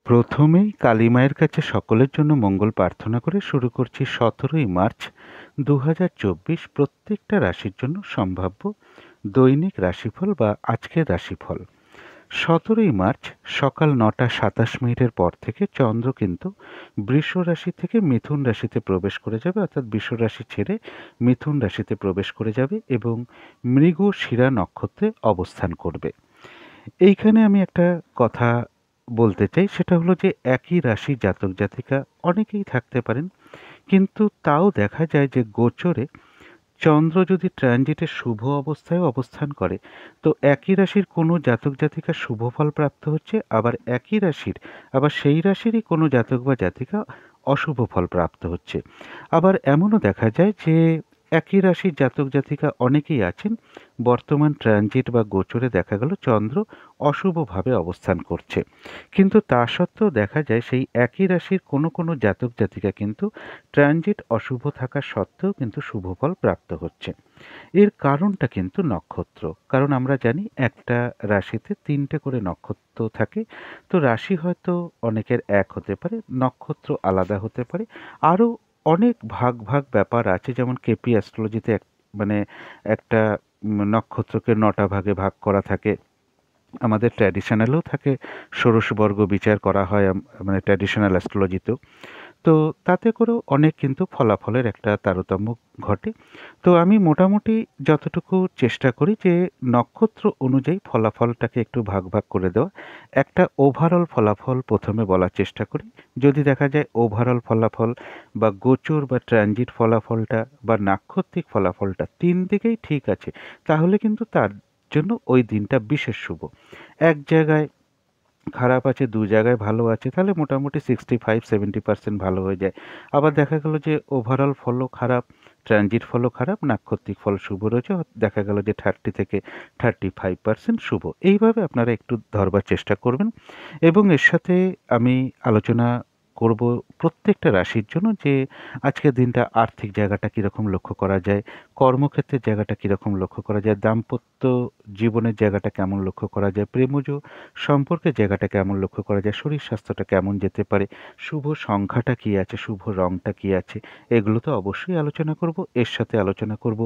প্রথমেই কালী মায়ের কাছে সকলের জন্য মঙ্গল প্রার্থনা করে শুরু করছি 17ই মার্চ 2024 প্রত্যেকটা রাশির জন্য সম্ভাব্য দৈনিক রাশিফল বা আজকের রাশিফল। 17ই মার্চ সকাল 9টা 27 মিনিটের পর থেকে চন্দ্র কিন্তু বৃষ রাশি থেকে মিথুন রাশিতে প্রবেশ করে যাবে, অর্থাৎ বৃষ রাশি ছেড়ে মিথুন রাশিতে প্রবেশ করে যাবে এবং মৃগশিরা নক্ষত্রে অবস্থান করবে। এইখানে আমি একটা কথা বলতে চাই, সেটা হলো যে একই রাশির জাতক জাতিকা অনেকেই থাকতে পারেন, কিন্তু তাও দেখা যায় যে গোচরে চন্দ্র যদি ট্রানজিটে শুভ অবস্থায় অবস্থান করে তো একই রাশির কোনো জাতক জাতিকা শুভ ফল প্রাপ্ত হচ্ছে, আবার একই রাশির আবার সেই রাশিরই কোনো জাতক বা জাতিকা অশুভ ফল প্রাপ্ত হচ্ছে। আবার এমনও দেখা যায় যে একই রাশির জাতক জাতিকা অনেকেই আছেন, বর্তমান ট্রানজিট বা গোচরে দেখা গেল চন্দ্র অশুভভাবে অবস্থান করছে, কিন্তু তা সত্ত্বেও দেখা যায় সেই একই রাশির কোনো কোনো জাতক জাতিকা কিন্তু ট্রানজিট অশুভ থাকা সত্ত্বেও কিন্তু শুভ ফল প্রাপ্ত হচ্ছে। এর কারণটা কিন্তু নক্ষত্র, কারণ আমরা জানি একটা রাশিতে 3টে করে নক্ষত্র থাকে। তো রাশি হয়তো অনেকের এক হতে পারে, নক্ষত্র আলাদা হতে পারে, আরও অনেক ভাগ ভাগ ব্যাপার আছে, যেমন কেপি অ্যাস্ট্রোলজিতে মানে একটা নক্ষত্রকে 9টা ভাগে ভাগ করা থাকে। আমাদের ট্র্যাডিশনালেও থাকে, ষোড়শবর্গ বিচার করা হয় মানে ট্র্যাডিশনাল অ্যাস্ট্রোলজিতেও। তো তাতে করেও অনেক কিন্তু ফলাফলের একটা তারতম্য ঘটে। তো আমি মোটামুটি যতটুকু চেষ্টা করি যে নক্ষত্র অনুযায়ী ফলাফলটাকে একটু ভাগ ভাগ করে দেওয়া, একটা ওভারঅল ফলাফল প্রথমে বলার চেষ্টা করি। যদি দেখা যায় ওভারঅল ফলাফল বা গোচর বা ট্রানজিট ফলাফলটা বা নাক্ষত্রিক ফলাফলটা 3 দিকেই ঠিক আছে, তাহলে কিন্তু তার জন্য ওই দিনটা বিশেষ শুভ। এক জায়গায় খারাপ আছে, 2 জায়গায় ভালো আছে, তাহলে মোটামুটি 65-70% ভালো হয়ে যায়। আবার দেখা গেল যে ওভারঅল ফলও খারাপ, ট্রানজিট ফলও খারাপ, নাক্ষত্রিক ফল শুভ রয়েছে, দেখা গেল যে 30 থেকে 35% শুভ। এইভাবে আপনারা একটু ধরবার চেষ্টা করবেন এবং এর সাথে আমি আলোচনা করব প্রত্যেকটা রাশির জন্য যে আজকের দিনটা আর্থিক জায়গাটা কীরকম লক্ষ্য করা যায়, কর্মক্ষেত্রের জায়গাটা কীরকম লক্ষ্য করা যায়, দাম্পত্য জীবনের জায়গাটা কেমন লক্ষ্য করা যায়, প্রেমজ সম্পর্কের জায়গাটা কেমন লক্ষ্য করা যায়, শরীর স্বাস্থ্যটা কেমন যেতে পারে, শুভ সংখ্যাটা কী আছে, শুভ রংটা কী আছে, এগুলো তো অবশ্যই আলোচনা করব। এর সাথে আলোচনা করব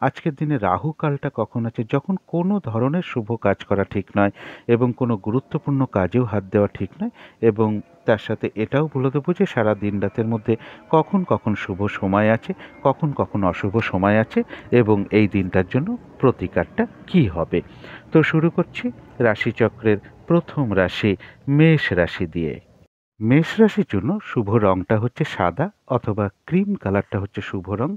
আজকের দিনে রাহু কালটা কখন আছে, যখন কোনো ধরনের শুভ কাজ করা ঠিক নয় এবং কোনো গুরুত্বপূর্ণ কাজেও হাত দেওয়া ঠিক নয়, এবং তার সাথে এটাও বলে দেবো যে সারা দিন রাতের মধ্যে কখন কখন শুভ সময় আছে, কখন কখন অশুভ সময় আছে এবং এই দিনটার জন্য প্রতিকারটা কী হবে। তো শুরু করছি রাশিচক্রের প্রথম রাশি মেষ রাশি দিয়ে। মেষ রাশির জন্য শুভ রংটা হচ্ছে সাদা অথবা ক্রিম কালারটা হচ্ছে শুভ রং।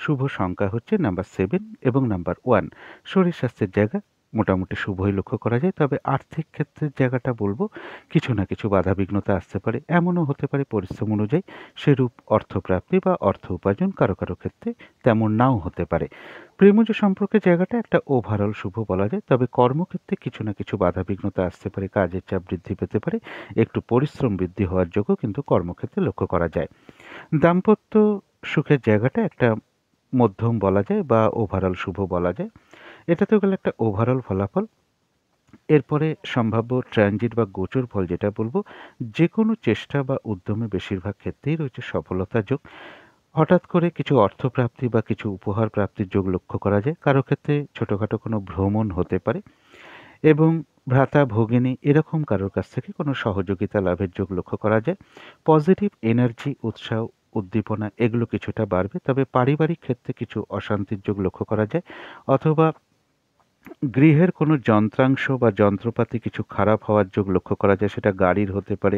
শুভ সংখ্যা হচ্ছে নাম্বার 7 এবং নাম্বার 1। শরীর স্বাস্থ্যের জায়গা মোটামুটি শুভই লক্ষ্য করা যায়, তবে আর্থিক ক্ষেত্রের জায়গাটা বলবো কিছু না কিছু বাধাবিঘ্নতা আসতে পারে। এমনও হতে পারে পরিশ্রম অনুযায়ী সেরূপ অর্থপ্রাপ্তি বা অর্থ উপার্জন কারো কারো ক্ষেত্রে তেমন নাও হতে পারে। প্রেমজ সম্পর্কের জায়গাটা একটা ওভারঅল শুভ বলা যায়, তবে কর্মক্ষেত্রে কিছু না কিছু বাধাবিঘ্নতা আসতে পারে, কাজের চাপ বৃদ্ধি পেতে পারে, একটু পরিশ্রম বৃদ্ধি হওয়ার যোগও কিন্তু কর্মক্ষেত্রে লক্ষ্য করা যায়। দাম্পত্য সুখের জায়গাটা একটা মধ্যম বলা যায় বা ওভারঅল শুভ বলা যায়। এটা তো গেল একটা ওভারঅল ফলাফল। এরপরে সম্ভাব্য ট্রানজিট বা গোচর ফল যেটা বলবো, যে কোনো চেষ্টা বা উদ্যমে বেশিরভাগ ক্ষেত্রেই রয়েছে সফলতার যোগ। হঠাৎ করে কিছু অর্থপ্রাপ্তি বা কিছু উপহার প্রাপ্তির যোগ লক্ষ্য করা যায়, কারো ক্ষেত্রে ছোটোখাটো কোনো ভ্রমণ হতে পারে এবং ভ্রাতা ভগিনী এরকম কারোর কাছ থেকে কোনো সহযোগিতা লাভের যোগ লক্ষ্য করা যায়। পজিটিভ এনার্জি, উৎসাহ, উদ্দীপনা এগুলো কিছুটা বাড়বে, তবে পারিবারিক ক্ষেত্রে কিছু অশান্তির যোগ লক্ষ্য করা যায়, অথবা গৃহের কোনো যন্ত্রাংশ বা যন্ত্রপাতি কিছু খারাপ হওয়ার যোগ লক্ষ্য করা যায়, সেটা গাড়ির হতে পারে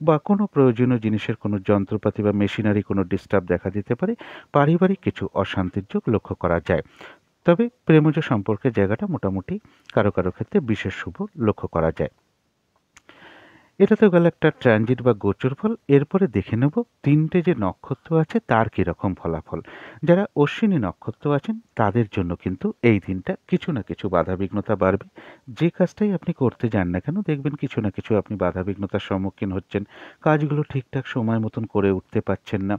বা কোনো প্রয়োজনীয় জিনিসের কোনো যন্ত্রপাতি বা মেশিনারি কোনো ডিস্টার্ব দেখা দিতে পারে। পারিবারিক কিছু অশান্তির যোগ লক্ষ্য করা যায়, তবে প্রেমজ সম্পর্কের জায়গাটা মোটামুটি কারো কারো ক্ষেত্রে বিশেষ শুভ লক্ষ্য করা যায়। এটা তো গেল একটা ট্রানজিট বা গোচর ফল। এরপরে দেখে নেব 3টে যে নক্ষত্র আছে তার কীরকম ফলাফল। যারা অশ্বিনী নক্ষত্র আছেন তাদের জন্য কিন্তু এই দিনটা কিছু না কিছু বাধাবিঘ্নতা বাড়বে। যে কাজটাই আপনি করতে যান না কেন দেখবেন কিছু না কিছু আপনি বাধাবিঘ্নতার সম্মুখীন হচ্ছেন, কাজগুলো ঠিকঠাক সময় মতন করে উঠতে পারছেন না।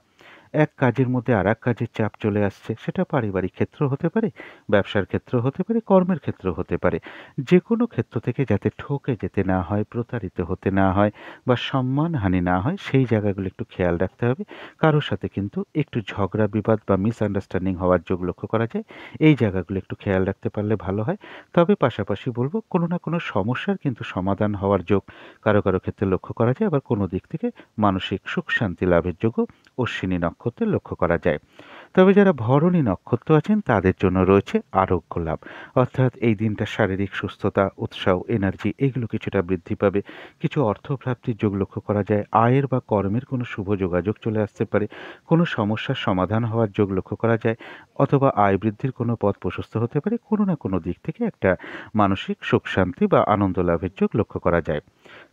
এক কাজের মধ্যে আরেক কাজের চাপ চলে আসছে, সেটা পারিবারিক ক্ষেত্র হতে পারে, ব্যবসার ক্ষেত্র হতে পারে, কর্মের ক্ষেত্র হতে পারে। যে কোনো ক্ষেত্র থেকে যাতে ঠকে যেতে না হয়, প্রতারিত হতে না হয় বা সম্মানহানি না হয়, সেই জায়গাগুলো একটু খেয়াল রাখতে হবে। কারো সাথে কিন্তু একটু ঝগড়া বিবাদ বা মিসআন্ডারস্ট্যান্ডিং হওয়ার যোগ লক্ষ্য করা যায়। এই জায়গাগুলো একটু খেয়াল রাখতে পারলে ভালো হয়। তবে পাশাপাশি বলব, কোনো না কোনো সমস্যার কিন্তু সমাধান হওয়ার যোগ কারো কারো ক্ষেত্রে লক্ষ্য করা যায়, আবার কোনো দিক থেকে মানসিক সুখ শান্তি লাভের যোগও অশ্বিনী নক্ষত্রে লক্ষ্য করা যায়। তবে যারা ভরণী নক্ষত্র আছেন তাদের জন্য রয়েছে আরোগ্য লাভ, অর্থাৎ এই দিনটা শারীরিক সুস্থতা, উৎসাহ, এনার্জি এগুলো কিছুটা বৃদ্ধি পাবে। কিছু অর্থপ্রাপ্তির যোগ লক্ষ্য করা যায়, আয়ের বা কর্মের কোনো শুভ যোগাযোগ চলে আসতে পারে, কোনো সমস্যার সমাধান হওয়ার যোগ লক্ষ্য করা যায়, অথবা আয় বৃদ্ধির কোনো পথ প্রশস্ত হতে পারে। কোনো না কোনো দিক থেকে একটা মানসিক সুখ শান্তি বা আনন্দ লাভের যোগ লক্ষ্য করা যায়।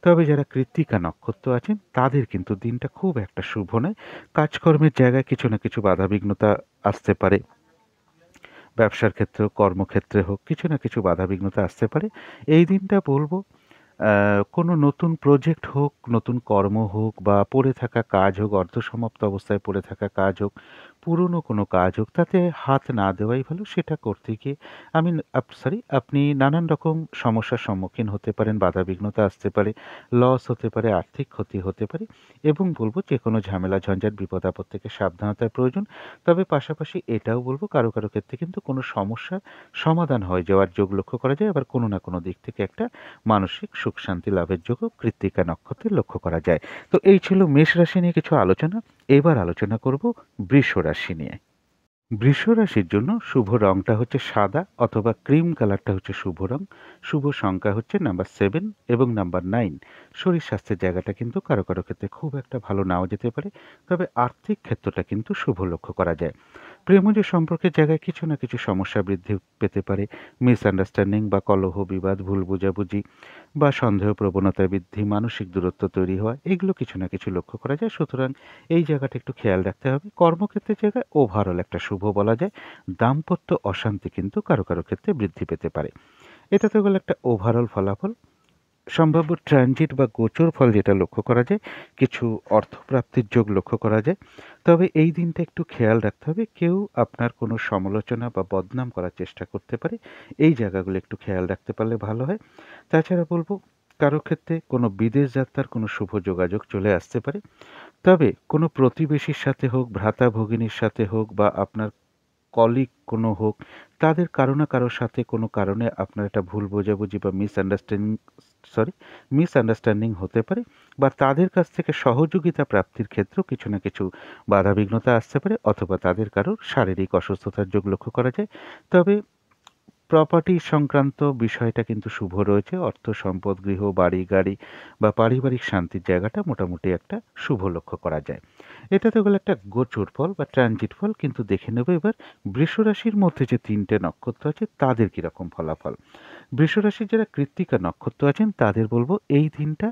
তবে যারা কৃত্তিকা নক্ষত্র আছেন তাদের কিন্তু দিনটা খুব একটা শুভ নয়। কাজকর্মের জায়গায় কিছু না কিছু বাধাবিঘ্নতা আসতে পারে। ব্যবসার ক্ষেত্রে হোক, কর্মক্ষেত্রে হোক, কিছু না কিছু বাধাবিঘ্নতা আসতে পারে। এই দিনটা বলব, কোনো নতুন প্রজেক্ট হোক, নতুন কর্ম হোক বা পড়ে থাকা কাজ হোক, অর্ধসমাপ্ত অবস্থায় পড়ে থাকা কাজ হোক, পুরনো কোনো কাজ হোক, তাতে হাত না দেওয়াই ভালো। সেটা করতে গিয়ে আপনি নানান রকম সমস্যার সম্মুখীন হতে পারেন, বাধাবিঘ্নতা আসতে পারে, লস হতে পারে, আর্থিক ক্ষতি হতে পারে। এবং বলব, যেকোনো ঝামেলা, ঝঞ্ঝাট, বিপদ আপদ থেকে সাবধানতার প্রয়োজন। তবে পাশাপাশি এটাও বলব, কারো কারো ক্ষেত্রে কিন্তু কোনো সমস্যার সমাধান হয়ে যাওয়ার যোগ লক্ষ্য করা যায়, আবার কোনো না কোনো দিক থেকে একটা মানসিক সুখ শান্তি লাভের যোগও কৃত্তিকা নক্ষত্রে লক্ষ্য করা যায়। তো এই ছিল মেষ রাশি নিয়ে কিছু আলোচনা। এবার আলোচনা করব বৃষ রাশি নিয়ে। বৃষ রাশির জন্য শুভ রংটা হচ্ছে সাদা অথবা ক্রিম কালারটা হচ্ছে শুভ রং। শুভ সংখ্যা হচ্ছে নাম্বার 7 এবং নাম্বার 9। শরীর স্বাস্থ্যের জায়গাটা কিন্তু কারো কারো ক্ষেত্রে খুব একটা ভালো নাও যেতে পারে, তবে আর্থিক ক্ষেত্রটা কিন্তু শুভ লক্ষ্য করা যায়। প্রেমজ সম্পর্কের জায়গায় কিছু না কিছু সমস্যা বৃদ্ধি পেতে পারে, মিসআন্ডারস্ট্যান্ডিং বা কলহ বিবাদ, ভুল বোঝাবুঝি বা সন্দেহ প্রবণতা বৃদ্ধি, মানসিক দূরত্ব তৈরি হওয়া, এগুলো কিছু না কিছু লক্ষ্য করা যায়। সুতরাং এই জায়গাটা একটু খেয়াল রাখতে হবে। কর্মক্ষেত্রের জায়গায় ওভারঅল একটা শুভ বলা যায়। দাম্পত্য অশান্তি কিন্তু কারো কারো ক্ষেত্রে বৃদ্ধি পেতে পারে। এটা তো গেল একটা ওভারঅল ফলাফল। সম্ভাব্য ট্রানজিট বা গোচর ফল যেটা লক্ষ্য করা যায়, কিছু অর্থপ্রাপ্তির যোগ লক্ষ্য করা যায়। তবে এই দিনটা একটু খেয়াল রাখতে হবে, কেউ আপনার কোনো সমালোচনা বা বদনাম করার চেষ্টা করতে পারে। এই জায়গাগুলো একটু খেয়াল রাখতে পারলে ভালো হয়। তাছাড়া বলবো, কারো ক্ষেত্রে কোনো বিদেশ যাত্রার কোনো শুভ যোগাযোগ চলে আসতে পারে। তবে কোনো প্রতিবেশীর সাথে হোক, ভ্রাতা ভগিনীর সাথে হোক বা আপনার কলিগ কোনো হোক, তাদের কারো না কারোর সাথে কোনো কারণে আপনার একটা ভুল বোঝাবুঝি বা মিসআন্ডারস্ট্যান্ডিং হতে পারে, বা তাদের কাছ থেকে সহযোগিতা প্রাপ্তির ক্ষেত্রেও কিছু না কিছু বাধাবিঘ্নতা আসতে পারে, অথবা তাদের কারোর শারীরিক অসুস্থতার যোগ লক্ষ্য করা যায়। তবে প্রপার্টি সংক্রান্ত বিষয়টা কিন্তু শুভ রয়েছে। অর্থ সম্পদ, গৃহ, বাড়ি, গাড়ি বা পারিবারিক শান্তির জায়গাটা মোটামুটি একটা শুভ লক্ষ্য করা যায়। এটা তো গেল একটা গোচর ফল বা ট্রানজিট ফল, কিন্তু দেখে নেব এবার বৃষ রাশির মধ্যে যে ৩টে নক্ষত্র আছে তাদের কিরকম ফলাফল। বৃষ রাশির যারা কৃত্তিকা নক্ষত্র আছেন তাদের বলবো, এই দিনটা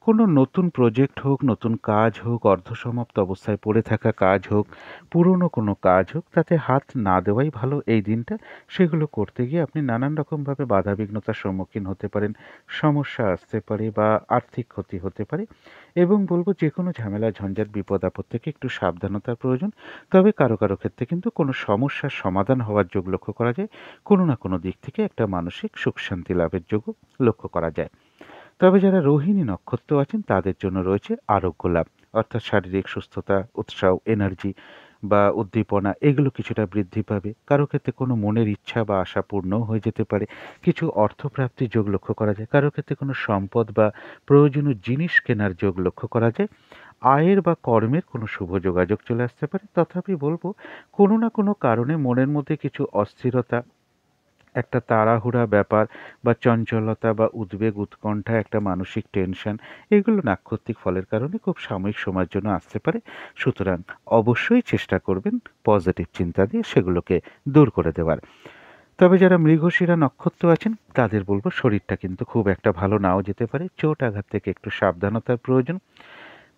কোনো নতুন প্রজেক্ট হোক, নতুন কাজ হোক, অর্ধসমাপ্ত অবস্থায় পড়ে থাকা কাজ হোক, পুরনো কোনো কাজ হোক, তাতে হাত না দেওয়াই ভালো এই দিনটা। সেগুলো করতে গিয়ে আপনি নানান রকমভাবে বাধাবিঘ্নতার সম্মুখীন হতে পারেন, সমস্যা আসতে পারে বা আর্থিক ক্ষতি হতে পারে। এবং বলব, যে কোনো ঝামেলা, ঝঞ্ঝাট, বিপদ আপদ থেকে একটু সাবধানতার প্রয়োজন। তবে কারো কারো ক্ষেত্রে কিন্তু কোনো সমস্যার সমাধান হওয়ার যোগ লক্ষ্য করা যায়। কোনো না কোনো দিক থেকে একটা মানসিক সুখ শান্তি লাভের যোগও লক্ষ্য করা যায়। তবে যারা রোহিণী নক্ষত্র আছেন তাদের জন্য রয়েছে আরোগ্য লাভ, অর্থাৎ শারীরিক সুস্থতা, উৎসাহ, এনার্জি বা উদ্দীপনা এগুলো কিছুটা বৃদ্ধি পাবে। কারো ক্ষেত্রে কোনো মনের ইচ্ছা বা আশা পূর্ণও হয়ে যেতে পারে। কিছু অর্থপ্রাপ্তির যোগ লক্ষ্য করা যায়। কারো ক্ষেত্রে কোনো সম্পদ বা প্রয়োজনীয় জিনিস কেনার যোগ লক্ষ্য করা যায়। আয়ের বা কর্মের কোনো শুভ যোগাযোগ চলে আসতে পারে। তথাপি বলবো, কোনো না কোনো কারণে মনের মধ্যে কিছু অস্থিরতা, একটা তাড়াহুড়া ব্যাপার বা চঞ্চলতা বা উদ্বেগ, উৎকণ্ঠা, একটা মানসিক টেনশন, এগুলো নাক্ষত্রিক ফলের কারণে খুব সাময়িক সময়ের জন্য আসতে পারে। সুতরাং অবশ্যই চেষ্টা করবেন পজিটিভ চিন্তা দিয়ে সেগুলোকে দূর করে দেওয়ার। তবে যারা মৃগশিরা নক্ষত্র আছেন তাদের বলবো, শরীরটা কিন্তু খুব একটা ভালো নাও যেতে পারে। চোট আঘাত থেকে একটু সাবধানতার প্রয়োজন।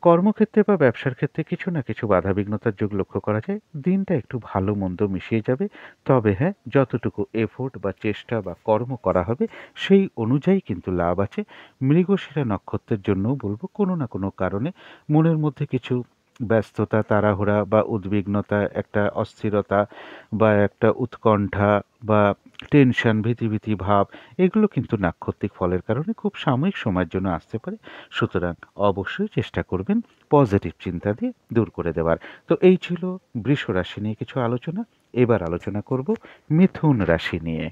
কর্মক্ষেত্রে বা ব্যবসার ক্ষেত্রে কিছু না কিছু বাধাবিঘ্নতার যোগ লক্ষ্য করা যায়। দিনটা একটু ভালো মন্দ মিশিয়ে যাবে। তবে হ্যাঁ, যতটুকু এফোর্ট বা চেষ্টা বা কর্ম করা হবে সেই অনুযায়ী কিন্তু লাভ আছে। মৃগশিরা নক্ষত্রের জন্যও বলবো, কোনো না কোনো কারণে মনের মধ্যে কিছু ব্যস্ততা, তাড়াহুড়া বা উদ্বিগ্নতা, একটা অস্থিরতা বা একটা উৎকণ্ঠা বা টেনশন, ভীতি ভাব, এগুলো কিন্তু নাক্ষত্রিক ফলের কারণে খুব সাময়িক সময়ের জন্য আসতে পারে। সুতরাং অবশ্যই চেষ্টা করবেন পজিটিভ চিন্তা দিয়ে দূর করে দেওয়ার। তো এই ছিল বৃষ রাশি নিয়ে কিছু আলোচনা। এবার আলোচনা করব মিথুন রাশি নিয়ে।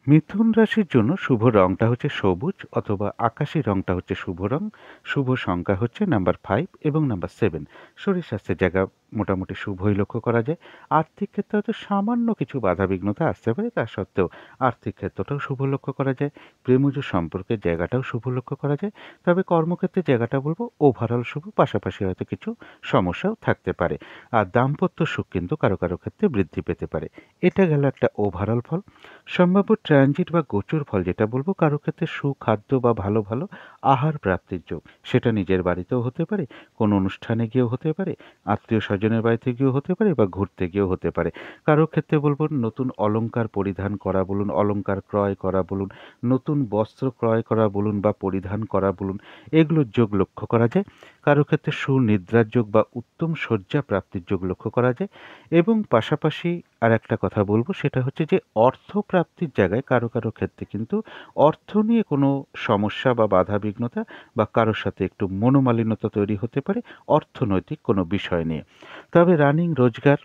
মিথুন রাশির জন্য শুভ রংটা হচ্ছে সবুজ অথবা আকাশি রংটা হচ্ছে শুভ রং। শুভ সংখ্যা হচ্ছে নাম্বার 5 এবং নাম্বার 7। শরীর স্বাস্থ্যের জায়গা মোটামুটি শুভই লক্ষ্য করা যায়। আর্থিক ক্ষেত্রে হয়তো সামান্য কিছু বাধাবিঘ্নতা আসতে পারে, তা সত্ত্বেও আর্থিক ক্ষেত্রটাও শুভ লক্ষ্য করা যায়। প্রেমজ সম্পর্কের জায়গাটাও শুভ লক্ষ্য করা যায়। তবে কর্মক্ষেত্রে জায়গাটা বলবো ওভারঅল শুভ, পাশাপাশি হয়তো কিছু সমস্যাও থাকতে পারে। আর দাম্পত্য সুখ কিন্তু কারো কারো ক্ষেত্রে বৃদ্ধি পেতে পারে। এটা গেল একটা ওভারঅল ফল। সম্ভাব্য ট্রানজিট বা গোচর ফল যেটা বলবো, কারো ক্ষেত্রে সুখাদ্য বা ভালো ভালো আহার প্রাপ্তির যোগ। সেটা নিজের বাড়িতেও হতে পারে, কোনো অনুষ্ঠানে গিয়েও হতে পারে, আত্মীয় স্বজনের বাড়িতে গিয়েও হতে পারে বা ঘুরতে গিয়েও হতে পারে। কারো ক্ষেত্রে বলবো নতুন অলংকার পরিধান করা বলুন, অলংকার ক্রয় করা বলুন, নতুন বস্ত্র ক্রয় করা বলুন বা পরিধান করা বলুন, এগুলোর যোগ লক্ষ্য করা যায়। কারো ক্ষেত্রে সুনিদ্রার যোগ বা উত্তম শয্যা প্রাপ্তির যোগ লক্ষ্য করা যায়। এবং পাশাপাশি আর একটা কথা বলবো, সেটা হচ্ছে যে অর্থ প্রাপ্তির জায়গায় কারো কারো ক্ষেত্রে কিন্তু অর্থ নিয়ে কোনো সমস্যা বা বাধাবিঘ্নতা বা কারোর সাথে একটু মনোমালিন্যতা তৈরি হতে পারে অর্থনৈতিক কোনো বিষয় নিয়ে। তবে রানিং রোজগার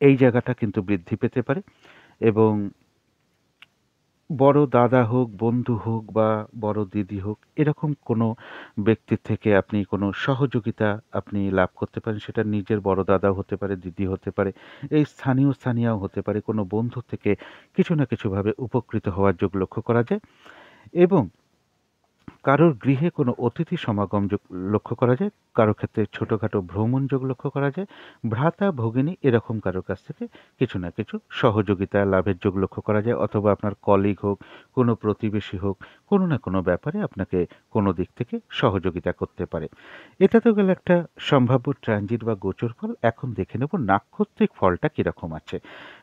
এই জায়গাটা কিন্তু বৃদ্ধি পেতে পারে। এবং বড় দাদা হোক, বন্ধু হোক বা বড় দিদি হোক, এরকম কোনো ব্যক্তির থেকে আপনি কোনো সহযোগিতা আপনি লাভ করতে পারেন। সেটা নিজের বড় দাদাও হতে পারে, দিদি হতে পারে, এই স্থানীয়ও হতে পারে। কোনো বন্ধু থেকে কিছু না কিছুভাবে উপকৃত হওয়ার যোগ লক্ষ্য করা যায়। এবং কারোর গৃহে কোনো অতিথি সমাগম যোগ লক্ষ্য করা যায়। কারো ক্ষেত্রে ছোটখাটো ভ্রমণ যোগ লক্ষ্য করা যায়। ভ্রাতা, ভগিনী এরকম কারোর কাছ থেকে কিছু না কিছু সহযোগিতা লাভের যোগ লক্ষ্য করা যায়। অথবা আপনার কলিগ হোক, কোনো প্রতিবেশী হোক, কোনো না কোনো ব্যাপারে আপনাকে কোনো দিক থেকে সহযোগিতা করতে পারে। এটা তো গেল একটা সম্ভাব্য ট্রানজিট বা গোচর ফল। এখন দেখে নেব নাক্ষত্রিক ফলটা কিরকম আছে।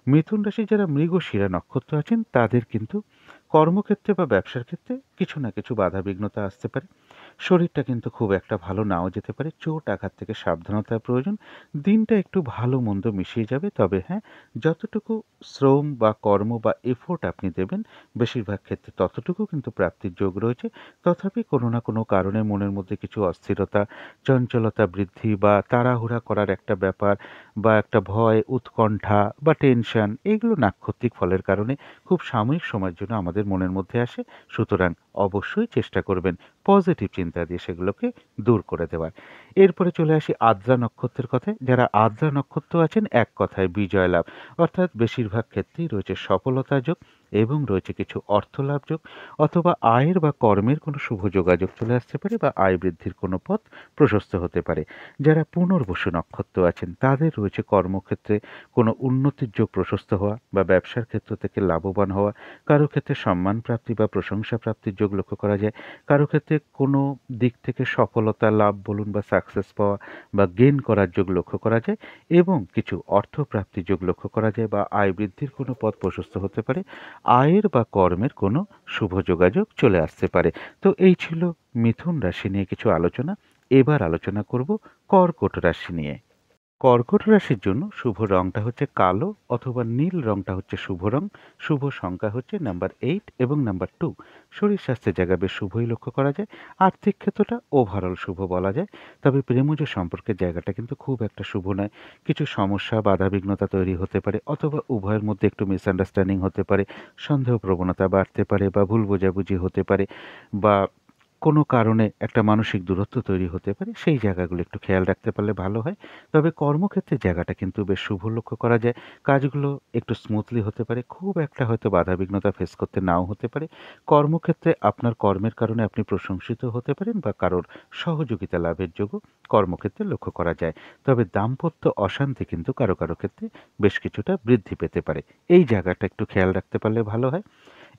মিথুন রাশি যারা মৃগশিরা নক্ষত্র আছেন, তাদের কিন্তু কর্মক্ষেত্রে বা ব্যবসার ক্ষেত্রে কিছু না কিছু বাধাবিঘ্নতা আসতে পারে। শরীরটা কিন্তু খুব একটা ভালো নাও যেতে পারে। চোট আঘাত থেকে সাবধানতার প্রয়োজন। দিনটা একটু ভালো মন্দ মিশিয়ে যাবে। তবে হ্যাঁ, যতটুকু শ্রম বা কর্ম বা এফোর্ট আপনি দেবেন, বেশিরভাগ ক্ষেত্রে ততটুকু কিন্তু প্রাপ্তির যোগ রয়েছে। তথাপি কোনো না কোনো কারণে মনের মধ্যে কিছু অস্থিরতা, চঞ্চলতা বৃদ্ধি বা তাড়াহুড়া করার একটা ব্যাপার বা একটা ভয়, উৎকণ্ঠা বা টেনশন, এগুলো নাক্ষত্রিক ফলের কারণে খুব সাময়িক সময়ের জন্য আমাদের মনের মধ্যে আসে। সুতরাং অবশ্যই চেষ্টা করবেন পজিটিভ চিন্তা দিয়ে সেগুলোকে দূর করে দেওয়ার। এরপরে চলে আসি আদ্রা নক্ষত্রের কথায়। যারা আদ্রা নক্ষত্র আছেন, এক কথায় বিজয় লাভ, অর্থাৎ বেশিরভাগ ক্ষেত্রেই রয়েছে সফলতা যোগ এবং রয়েছে কিছু অর্থ লাভ যোগ, অথবা আয়ের বা কর্মের কোনো শুভ যোগাযোগ চলে আসতে পারে বা আয় বৃদ্ধির কোনো পথ প্রশস্ত হতে পারে। যারা পুনর্বসু নক্ষত্র আছেন, তাদের রয়েছে কর্মক্ষেত্রে কোনো উন্নতির যোগ প্রশস্ত হওয়া বা ব্যবসার ক্ষেত্র থেকে লাভবান হওয়া। কারো ক্ষেত্রে সম্মান প্রাপ্তি বা প্রশংসা প্রাপ্তির যোগ লক্ষ্য করা যায়। কারো ক্ষেত্রে কোনো দিক থেকে সফলতা লাভ বলুন বা সাকসেস পাওয়া বা গেইন করার যোগ লক্ষ্য করা যায়। এবং কিছু অর্থ প্রাপ্তির যোগ লক্ষ্য করা যায় বা আয় বৃদ্ধির কোনো পথ প্রশস্ত হতে পারে। আয়ের বা কর্মের কোনো শুভ যোগাযোগ চলে আসতে পারে। তো এই ছিল মিথুন রাশি নিয়ে কিছু আলোচনা। এবার আলোচনা করব কর্কট রাশি নিয়ে। কর্কট রাশির জন্য শুভ রংটা হচ্ছে কালো অথবা নীল রংটা হচ্ছে শুভ রং। শুভ সংখ্যা হচ্ছে নাম্বার 8 এবং নাম্বার 2। শরীর স্বাস্থ্যের জায়গা বেশ শুভই লক্ষ্য করা যায়। আর্থিক ক্ষেত্রটা ওভারঅল শুভ বলা যায়। তবে প্রেমজ সম্পর্কের জায়গাটা কিন্তু খুব একটা শুভ নয়। কিছু সমস্যা, বাধাবিঘ্নতা তৈরি হতে পারে, অথবা উভয়ের মধ্যে একটু মিসআন্ডারস্ট্যান্ডিং হতে পারে, সন্দেহ প্রবণতা বাড়তে পারে বা ভুল বোঝাবুঝি হতে পারে, বা কোনো কারণে একটা মানসিক দূরত্ব তৈরি হতে পারে। সেই জায়গাগুলো একটু খেয়াল রাখতে পারলে ভালো হয়। তবে কর্মক্ষেত্রের জায়গাটা কিন্তু বেশ শুভ লক্ষ্য করা যায়। কাজগুলো একটু স্মুথলি হতে পারে। খুব একটা হয়তো বাধাবিঘ্নতা ফেস করতে নাও হতে পারে। কর্মক্ষেত্রে আপনার কর্মের কারণে আপনি প্রশংসিত হতে পারেন বা কারোর সহযোগিতা লাভের যোগও কর্মক্ষেত্রে লক্ষ্য করা যায়। তবে দাম্পত্য অশান্তি কিন্তু কারো কারো ক্ষেত্রে বেশ কিছুটা বৃদ্ধি পেতে পারে। এই জায়গাটা একটু খেয়াল রাখতে পারলে ভালো হয়।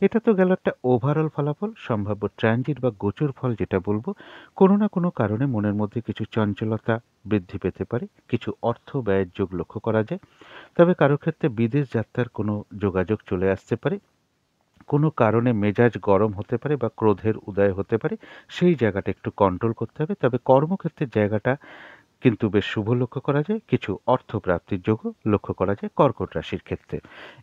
এটা তো গেল একটা ওভারঅল ফলাফল। সম্ভাব্য ট্রানজিট বা গোচর ফল যেটা বলবো, কোনো না কোনো কারণে মনের মধ্যে কিছু চঞ্চলতা বৃদ্ধি পেতে পারে। কিছু অর্থ ব্যয়ের যোগ লক্ষ্য করা যায়। তবে কারো ক্ষেত্রে বিদেশ যাত্রার কোনো যোগাযোগ চলে আসতে পারে। কোনো কারণে মেজাজ গরম হতে পারে বা ক্রোধের উদয় হতে পারে। সেই জায়গাটা একটু কন্ট্রোল করতে হবে। তবে কর্মক্ষেত্রের জায়গাটা কিন্তু বেশ শুভ লক্ষ্য করা যায়, কিছু অর্থ প্রাপ্তির যোগও লক্ষ্য করা যায় কর্কট রাশির ক্ষেত্রে।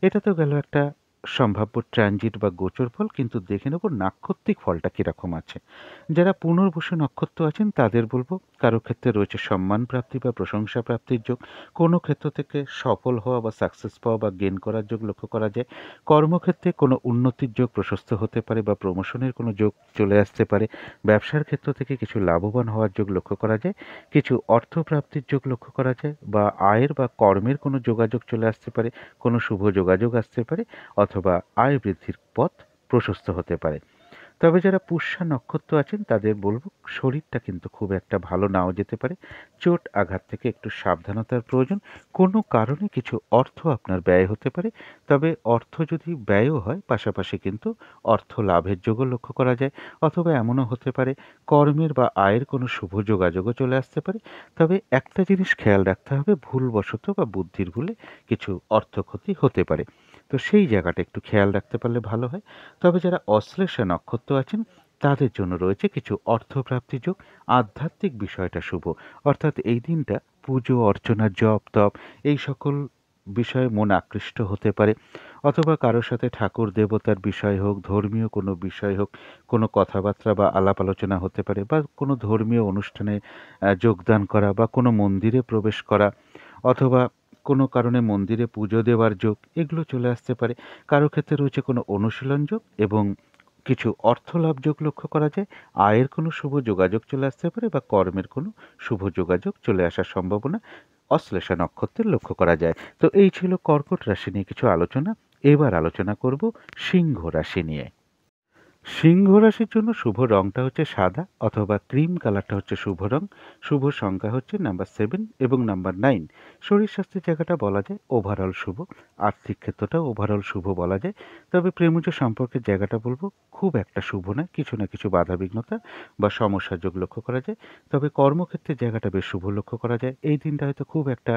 এটা তো গেল একটা সম্ভাব্য ট্রানজিট বা গোচর ফল, কিন্তু দেখে নেব নাক্ষত্রিক ফলটা কিরকম আছে। যারা পুনর্বসু নক্ষত্র আছেন তাদের বলবো কারো ক্ষেত্রে রয়েছে সম্মান প্রাপ্তি বা প্রশংসা প্রাপ্তির যোগ, কোনো ক্ষেত্র থেকে সফল হওয়া বা সাকসেস পাওয়া বা গেন করার যোগ লক্ষ্য করা যায়। কর্মক্ষেত্রে কোনো উন্নতির যোগ প্রশস্ত হতে পারে বা প্রমোশনের কোনো যোগ চলে আসতে পারে। ব্যবসার ক্ষেত্র থেকে কিছু লাভবান হওয়ার যোগ লক্ষ্য করা যায়, কিছু অর্থ প্রাপ্তির যোগ লক্ষ্য করা যায়, বা আয়ের বা কর্মের কোনো যোগাযোগ চলে আসতে পারে, কোনো শুভ যোগাযোগ আসতে পারে, অথবা আয় বৃদ্ধির পথ প্রশস্ত হতে পারে। তবে যারা পুষ্যা নক্ষত্র আছেন তাদের বলবো শরীরটা কিন্তু খুব একটা ভালো নাও যেতে পারে, চোট আঘাত থেকে একটু সাবধানতার প্রয়োজন। কোনো কারণে কিছু অর্থ আপনার ব্যয় হতে পারে, তবে অর্থ যদি ব্যয়ও হয় পাশাপাশি কিন্তু অর্থ লাভের যোগও লক্ষ্য করা যায়। অথবা এমনও হতে পারে কর্মের বা আয়ের কোনো শুভ যোগাযোগও চলে আসতে পারে। তবে একটা জিনিস খেয়াল রাখতে হবে, ভুলবশত বা বুদ্ধির ভুলে কিছু অর্থ ক্ষতি হতে পারে, তো সেই জায়গাটা একটু খেয়াল রাখতে পারলে ভালো হয়। তবে যারা অশ্লেষা নক্ষত্র আছেন তাদের জন্য রয়েছে কিছু অর্থপ্রাপ্তি যোগ, আধ্যাত্মিক বিষয়টা শুভ, অর্থাৎ এই দিনটা পুজো অর্চনা জপ তপ এই সকল বিষয়ে মন আকৃষ্ট হতে পারে। অথবা কারোর সাথে ঠাকুর দেবতার বিষয় হোক, ধর্মীয় কোনো বিষয় হোক, কোনো কথাবার্তা বা আলাপ আলোচনা হতে পারে, বা কোনো ধর্মীয় অনুষ্ঠানে যোগদান করা বা কোনো মন্দিরে প্রবেশ করা, অথবা কোনো কারণে মন্দিরে পুজো দেওয়ার যোগ এগুলো চলে আসতে পারে। কারো ক্ষেত্রে রয়েছে কোনো অনুশীলন যোগ এবং কিছু অর্থ লাভ যোগ লক্ষ্য করা যায়। আয়ের কোনো শুভ যোগাযোগ চলে আসতে পারে বা কর্মের কোনো শুভ যোগাযোগ চলে আসার সম্ভাবনা অশ্লেষা নক্ষত্রের লক্ষ্য করা যায়। তো এই ছিল কর্কট রাশি নিয়ে কিছু আলোচনা। এবার আলোচনা করব সিংহ রাশি নিয়ে। সিংহ রাশির জন্য শুভ রংটা হচ্ছে সাদা অথবা ক্রিম কালারটা হচ্ছে শুভ রং। শুভ সংখ্যা হচ্ছে নাম্বার 7 এবং নাম্বার 9। শরীর স্বাস্থ্যের জায়গাটা বলা যায় ওভারঅল শুভ, আর্থিক ক্ষেত্রটাও ওভারঅল শুভ বলা যায়। তবে প্রেমজ সম্পর্কের জায়গাটা বলবো খুব একটা শুভ নয়, কিছু না কিছু বাধা বিঘ্নতা বা সমস্যার যোগ লক্ষ্য করা যায়। তবে কর্মক্ষেত্রের জায়গাটা বেশ শুভ লক্ষ্য করা যায়, এই দিনটা হয়তো খুব একটা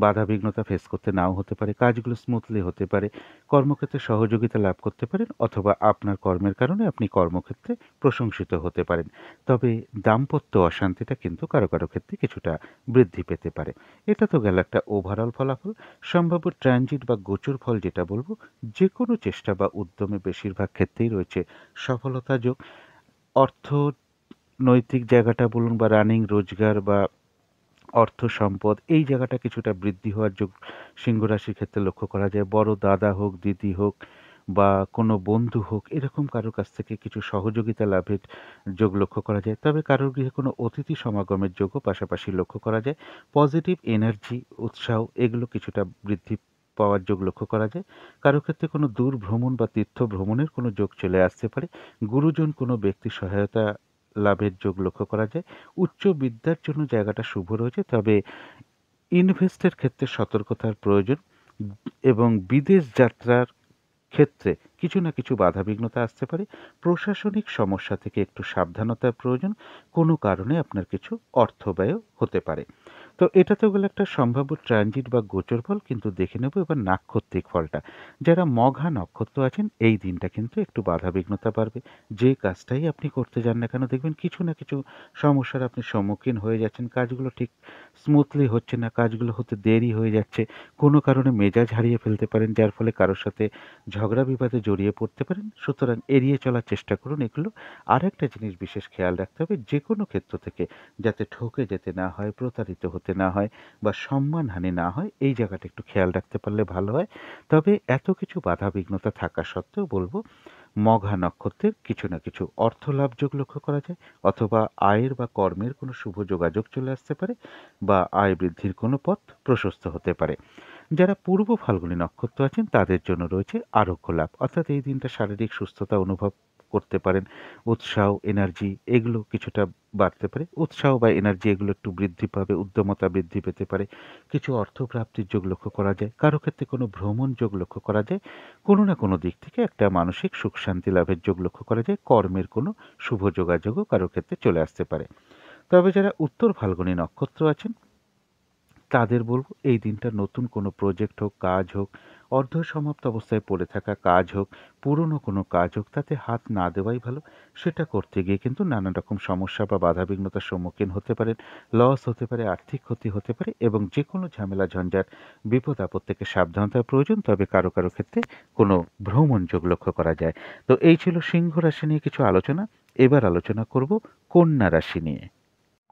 বাধা বিঘ্নতা ফেস করতে নাও হতে পারে, কাজগুলো স্মুথলি হতে পারে, কর্মক্ষেত্রে সহযোগিতা লাভ করতে পারেন, অথবা আপনার কর্মের কারণে আপনি কর্মক্ষেত্রে প্রশংসিত হতে পারেন। তবে দাম্পত্য অশান্তিটা কিন্তু কারো কারো ক্ষেত্রে কিছুটা বৃদ্ধি পেতে পারে। এটা তো গেল একটা ওভারঅল ফলাফল। সম্ভাব্য ট্রানজিট বা গোচর ফল যেটা বলবো, যে কোনো চেষ্টা বা উদ্যমে বেশিরভাগ ক্ষেত্রেই রয়েছে সফলতা যোগ। অর্থনৈতিক জায়গাটা বলুন বা রানিং রোজগার বা অর্থ সম্পদ এই জায়গাটা কিছুটা বৃদ্ধি হওয়ার যোগ সিংহ রাশির ক্ষেত্রে লক্ষ্য করা যায়। বড় দাদা হোক, দিদি হোক বা কোনো বন্ধু হোক, এরকম কারোর কাছ থেকে কিছু সহযোগিতা লাভের যোগ লক্ষ্য করা যায়। তবে কারোর গৃহে কোনো অতিথি সমাগমের যোগও পাশাপাশি লক্ষ্য করা যায়। পজিটিভ এনার্জি, উৎসাহ এগুলো কিছুটা বৃদ্ধি পাওয়ার যোগ লক্ষ্য করা যায়। কারো ক্ষেত্রে কোনো দূর ভ্রমণ বা তীর্থ ভ্রমণের কোনো যোগ চলে আসতে পারে। গুরুজন কোনো ব্যক্তির সহায়তা লাভের যোগ লক্ষ্য করা যায়। উচ্চ বিদ্যার জন্য জায়গাটা শুভ রয়েছে, তবে ইনভেস্টের ক্ষেত্রে সতর্কতার প্রয়োজন এবং বিদেশ যাত্রার ক্ষেত্রে কিছু না কিছু বাধাবিঘ্নতা আসতে পারে। প্রশাসনিক সমস্যা থেকে একটু সাবধানতার প্রয়োজন। কোনো কারণে আপনার কিছু অর্থ ব্যয়ও হতে পারে। তো এটা তো গেল একটা সম্ভাব্য ট্রানজিট বা গোচর ফল, কিন্তু দেখে নেব এবার নাক্ষত্রিক ফলটা। যারা মঘা নক্ষত্র আছেন এই দিনটা কিন্তু একটু বাধাবিঘ্নতা বাড়বে। যে কাজটাই আপনি করতে যান না কেন দেখবেন কিছু না কিছু সমস্যার আপনি সম্মুখীন হয়ে যাচ্ছেন, কাজগুলো ঠিক স্মুথলি হচ্ছে না, কাজগুলো হতে দেরি হয়ে যাচ্ছে, কোনো কারণে মেজাজ হারিয়ে ফেলতে পারেন, যার ফলে কারোর সাথে ঝগড়া বিবাদে জড়িয়ে পড়তে পারেন। সুতরাং এড়িয়ে চলার চেষ্টা করুন এগুলো। আর একটা জিনিস বিশেষ খেয়াল রাখতে হবে, যে কোনো ক্ষেত্র থেকে যাতে ঠকে যেতে না হয়, প্রতারিত হতে না হয় বা সম্মানহানি না হয়, এই জায়গাটা একটু খেয়াল রাখতে পারলে ভালো হয়। তবে এত কিছু বাধা বিঘ্নতা থাকা সত্ত্বেও বলবো মঘা নক্ষত্রের কিছু না কিছু অর্থ লাভ যোগ লক্ষ্য করা যায়, অথবা আয়ের বা কর্মের কোনো শুভ যোগাযোগ চলে আসতে পারে, বা আয় বৃদ্ধির কোনো পথ প্রশস্ত হতে পারে। যারা পূর্ব ফাল্গুনী নক্ষত্র আছেন তাদের জন্য রয়েছে আরোগ্য লাভ, অর্থাৎ এই দিনটা শারীরিক সুস্থতা অনুভব করতে পারেন। উৎসাহ এনার্জি এগুলো কিছুটা বাড়তে পারে, উৎসাহ বা এনার্জি এগুলো একটু বৃদ্ধি পাবে, উদ্যমতা বৃদ্ধি পেতে পারে। কিছু অর্থ প্রাপ্তির যোগ লক্ষ্য করা যায়, কারো ক্ষেত্রে কোনো ভ্রমণ যোগ লক্ষ্য করা যায়, কোনো না কোনো দিক থেকে একটা মানসিক সুখ শান্তি লাভের যোগ লক্ষ্য করা যায়। কর্মের কোনো শুভ যোগাযোগও কারো ক্ষেত্রে চলে আসতে পারে। তবে যারা উত্তর ফাল্গুনী নক্ষত্র আছেন তাদের বলব এই দিনটা নতুন কোনো প্রজেক্ট হোক, কাজ হোক, অর্ধ সমাপ্ত অবস্থায় পড়ে থাকা কাজ হোক, পুরনো কোনো কাজ হোক, তাতে হাত না দেওয়াই ভালো। সেটা করতে গিয়ে কিন্তু নানা রকম সমস্যা বা বাধাবিঘ্নতার সম্মুখীন হতে পারেন, লস হতে পারে, আর্থিক ক্ষতি হতে পারে এবং যে কোনো ঝামেলা ঝঞ্ঝাট, বিপদ আপদ থেকে সাবধানতার প্রয়োজন। তবে কারো কারো ক্ষেত্রে কোনো ভ্রমণ যোগ লক্ষ্য করা যায়। তো এই ছিল সিংহ রাশি নিয়ে কিছু আলোচনা। এবার আলোচনা করব কন্যা রাশি নিয়ে।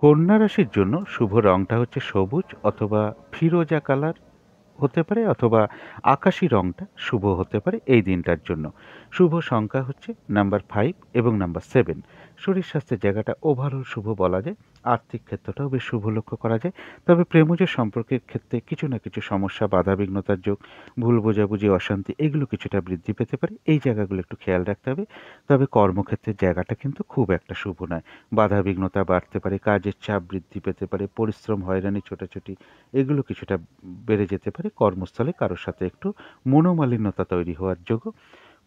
কন্যা রাশির জন্য শুভ রংটা হচ্ছে সবুজ অথবা ফিরোজা কালার হতে পারে, অথবা আকাশি রংটা শুভ হতে পারে এই দিনটার জন্য। শুভ সংখ্যা হচ্ছে নাম্বার 5 এবং নাম্বার 7। শরীর স্বাস্থ্যের জায়গাটা ওভারঅল শুভ বলা যায়। আর্থিক ক্ষেত্রটাও বেশ শুভ লক্ষ্য করা যায়। তবে প্রেমজ সম্পর্কের ক্ষেত্রে কিছু না কিছু সমস্যা, বাধাবিঘ্নতার যোগ, ভুল বোঝাবুঝি, অশান্তি এগুলো কিছুটা বৃদ্ধি পেতে পারে। এই জায়গাগুলো একটু খেয়াল রাখতে হবে। তবে কর্মক্ষেত্রের জায়গাটা কিন্তু খুব একটা শুভ নয়। বাধাবিঘ্নতা বাড়তে পারে, কাজের চাপ বৃদ্ধি পেতে পারে, পরিশ্রম, হয়রানি, ছোটাছুটি এগুলো কিছুটা বেড়ে যেতে পারে। কর্মস্থলে কারোর সাথে একটু মনোমালিন্যতা তৈরি হওয়ার যোগও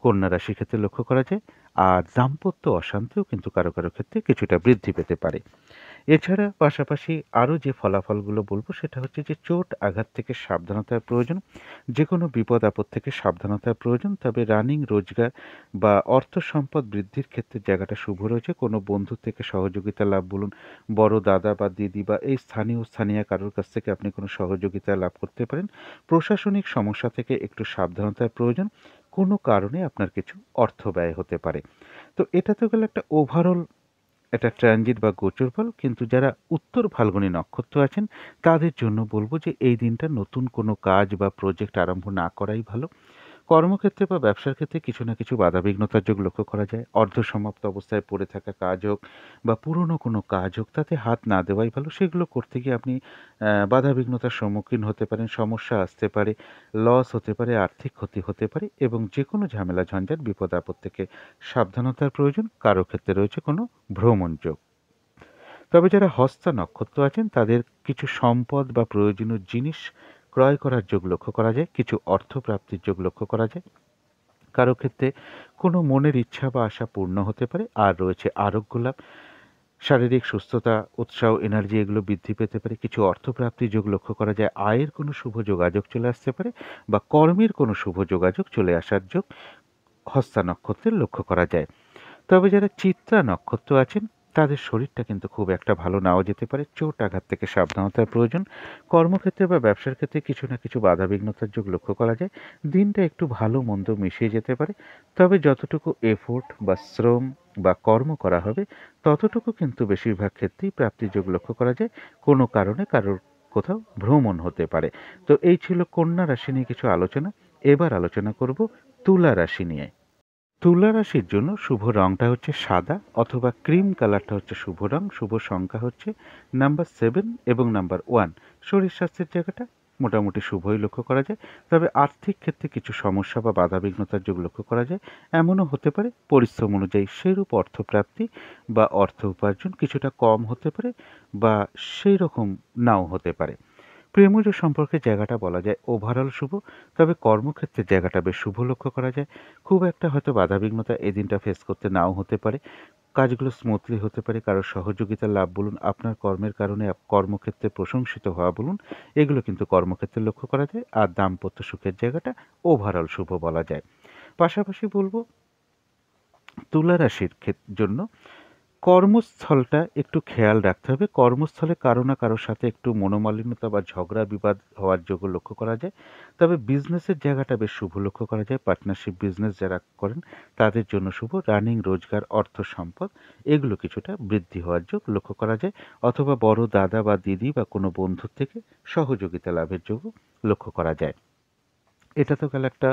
কন্যা রাশির ক্ষেত্রে লক্ষ্য করা যায়। আর দাম্পত্য অশান্তিও কিন্তু কারো কারো ক্ষেত্রে কিছুটা বৃদ্ধি পেতে পারে। এছাড়া পাশাপাশি আরও যে ফলাফলগুলো বলবো সেটা হচ্ছে যে চোট আঘাত থেকে সাবধানতার প্রয়োজন, যে কোনো বিপদ আপদ থেকে সাবধানতার প্রয়োজন। তবে রানিং রোজগার বা অর্থ সম্পদ বৃদ্ধির ক্ষেত্রে জায়গাটা শুভ রয়েছে। কোনো বন্ধু থেকে সহযোগিতা লাভ বলুন, বড় দাদা বা দিদি বা এই স্থানীয় কারোর কাছ থেকে আপনি কোনো সহযোগিতা লাভ করতে পারেন। প্রশাসনিক সমস্যা থেকে একটু সাবধানতার প্রয়োজন। কোনো কারণে আপনার কিছু অর্থ ব্যয় হতে পারে। তো এটা তো গেল একটা ওভারঅল এটা ট্রানজিট বা গোচর ফল। কিন্তু যারা উত্তর ফাল্গুনী নক্ষত্র আছেন তাদের জন্য বলবো যে এই দিনটা নতুন কোনো কাজ বা প্রজেক্ট আরম্ভ না করাই ভালো। কর্মক্ষেত্রে বা ব্যবসার ক্ষেত্রে কিছু না কিছু বাধাবিঘ্নতার যোগ লক্ষ্য করা যায়। অর্ধসমাপ্ত অবস্থায় পড়ে থাকা কাজ হোক বা পুরনো কোনো কাজ হোক, তাতে হাত না দেওয়াই ভালো। সেগুলো করতে গিয়ে আপনি বাধাবিঘ্নতার সম্মুখীন হতে পারেন, সমস্যা আসতে পারে, লস হতে পারে, আর্থিক ক্ষতি হতে পারে এবং যে কোনো ঝামেলা ঝঞ্ঝাট, বিপদ আপদ থেকে সাবধানতার প্রয়োজন। কারো ক্ষেত্রে রয়েছে কোনো ভ্রমণ যোগ। তবে যারা হস্তা নক্ষত্র আছেন তাদের কিছু সম্পদ বা প্রয়োজনীয় জিনিস ক্রয় করার যোগ লক্ষ্য করা যায়, কিছু অর্থ প্রাপ্তির যোগ লক্ষ্য করা যায়। কারো ক্ষেত্রে কোনো মনের ইচ্ছা বা আশা পূর্ণ হতে পারে। আর রয়েছে আরোগ্য লাভ, শারীরিক সুস্থতা, উৎসাহ, এনার্জি এগুলো বৃদ্ধি পেতে পারে। কিছু অর্থপ্রাপ্তির যোগ লক্ষ্য করা যায়। আয়ের কোনো শুভ যোগাযোগ চলে আসতে পারে বা কর্মের কোনো শুভ যোগাযোগ চলে আসার যোগ হস্তা নক্ষত্রের লক্ষ্য করা যায়। তবে যারা চিত্রা নক্ষত্র আছেন তাদের শরীরটা কিন্তু খুব একটা ভালো নাও যেতে পারে। চোট আঘাত থেকে সাবধানতার প্রয়োজন। কর্মক্ষেত্রে বা ব্যবসার ক্ষেত্রে কিছু না কিছু বাধাবিঘ্নতার যোগ লক্ষ্য করা যায়। দিনটা একটু ভালো মন্দ মিশিয়ে যেতে পারে। তবে যতটুকু এফোর্ট বা শ্রম বা কর্ম করা হবে ততটুকু কিন্তু বেশিরভাগ ক্ষেত্রেই প্রাপ্তির যোগ লক্ষ্য করা যায়। কোনো কারণে কারোর কোথাও ভ্রমণ হতে পারে। তো এই ছিল কন্যা রাশি নিয়ে কিছু আলোচনা। এবার আলোচনা করব তুলা রাশি নিয়ে। তুলা রাশির জন্য শুভ রংটা হচ্ছে সাদা অথবা ক্রিম কালারটা হচ্ছে শুভ রং। শুভ সংখ্যা হচ্ছে নাম্বার 7 এবং নাম্বার 1। শরীর স্বাস্থ্যের জায়গাটা মোটামুটি শুভই লক্ষ্য করা যায়। তবে আর্থিক ক্ষেত্রে কিছু সমস্যা বা বাধাবিঘ্নতার যোগ লক্ষ্য করা যায়। এমনও হতে পারে পরিশ্রম অনুযায়ী সেরূপ অর্থপ্রাপ্তি বা অর্থ উপার্জন কিছুটা কম হতে পারে বা সেই রকম নাও হতে পারে। প্রেমজ সম্পর্কের জায়গাটা বলা যায় ওভারঅল শুভ। তবে কর্মক্ষেত্রের জায়গাটা বেশ শুভ লক্ষ্য করা যায়। খুব একটা হয়তো বাধাবিঘ্নতা এই দিনটা ফেস করতে নাও হতে পারে। কাজগুলো স্মুথলি হতে পারে। কারোর সহযোগিতার লাভ বলুন, আপনার কর্মের কারণে কর্মক্ষেত্রে প্রশংসিত হওয়া বলুন, এগুলো কিন্তু কর্মক্ষেত্রে লক্ষ্য করা যায়। আর দাম্পত্য সুখের জায়গাটা ওভারঅল শুভ বলা যায়। পাশাপাশি বলবো তুলা রাশির জন্য কর্মস্থলটা একটু খেয়াল রাখতে হবে। কর্মস্থলে কারো না কারোর সাথে একটু মনোমালিন্যতা বা ঝগড়া বিবাদ হওয়ার যোগ্য লক্ষ্য করা যায়। তবে বিজনেসের জায়গাটা বেশ শুভ লক্ষ্য করা যায়। পার্টনারশিপ বিজনেস যারা করেন তাদের জন্য শুভ। রানিং রোজগার, অর্থ সম্পদ এগুলো কিছুটা বৃদ্ধি হওয়ার যোগ লক্ষ্য করা যায়। অথবা বড় দাদা বা দিদি বা কোনো বন্ধুর থেকে সহযোগিতা লাভের যোগও লক্ষ্য করা যায়। এটা তো গেল একটা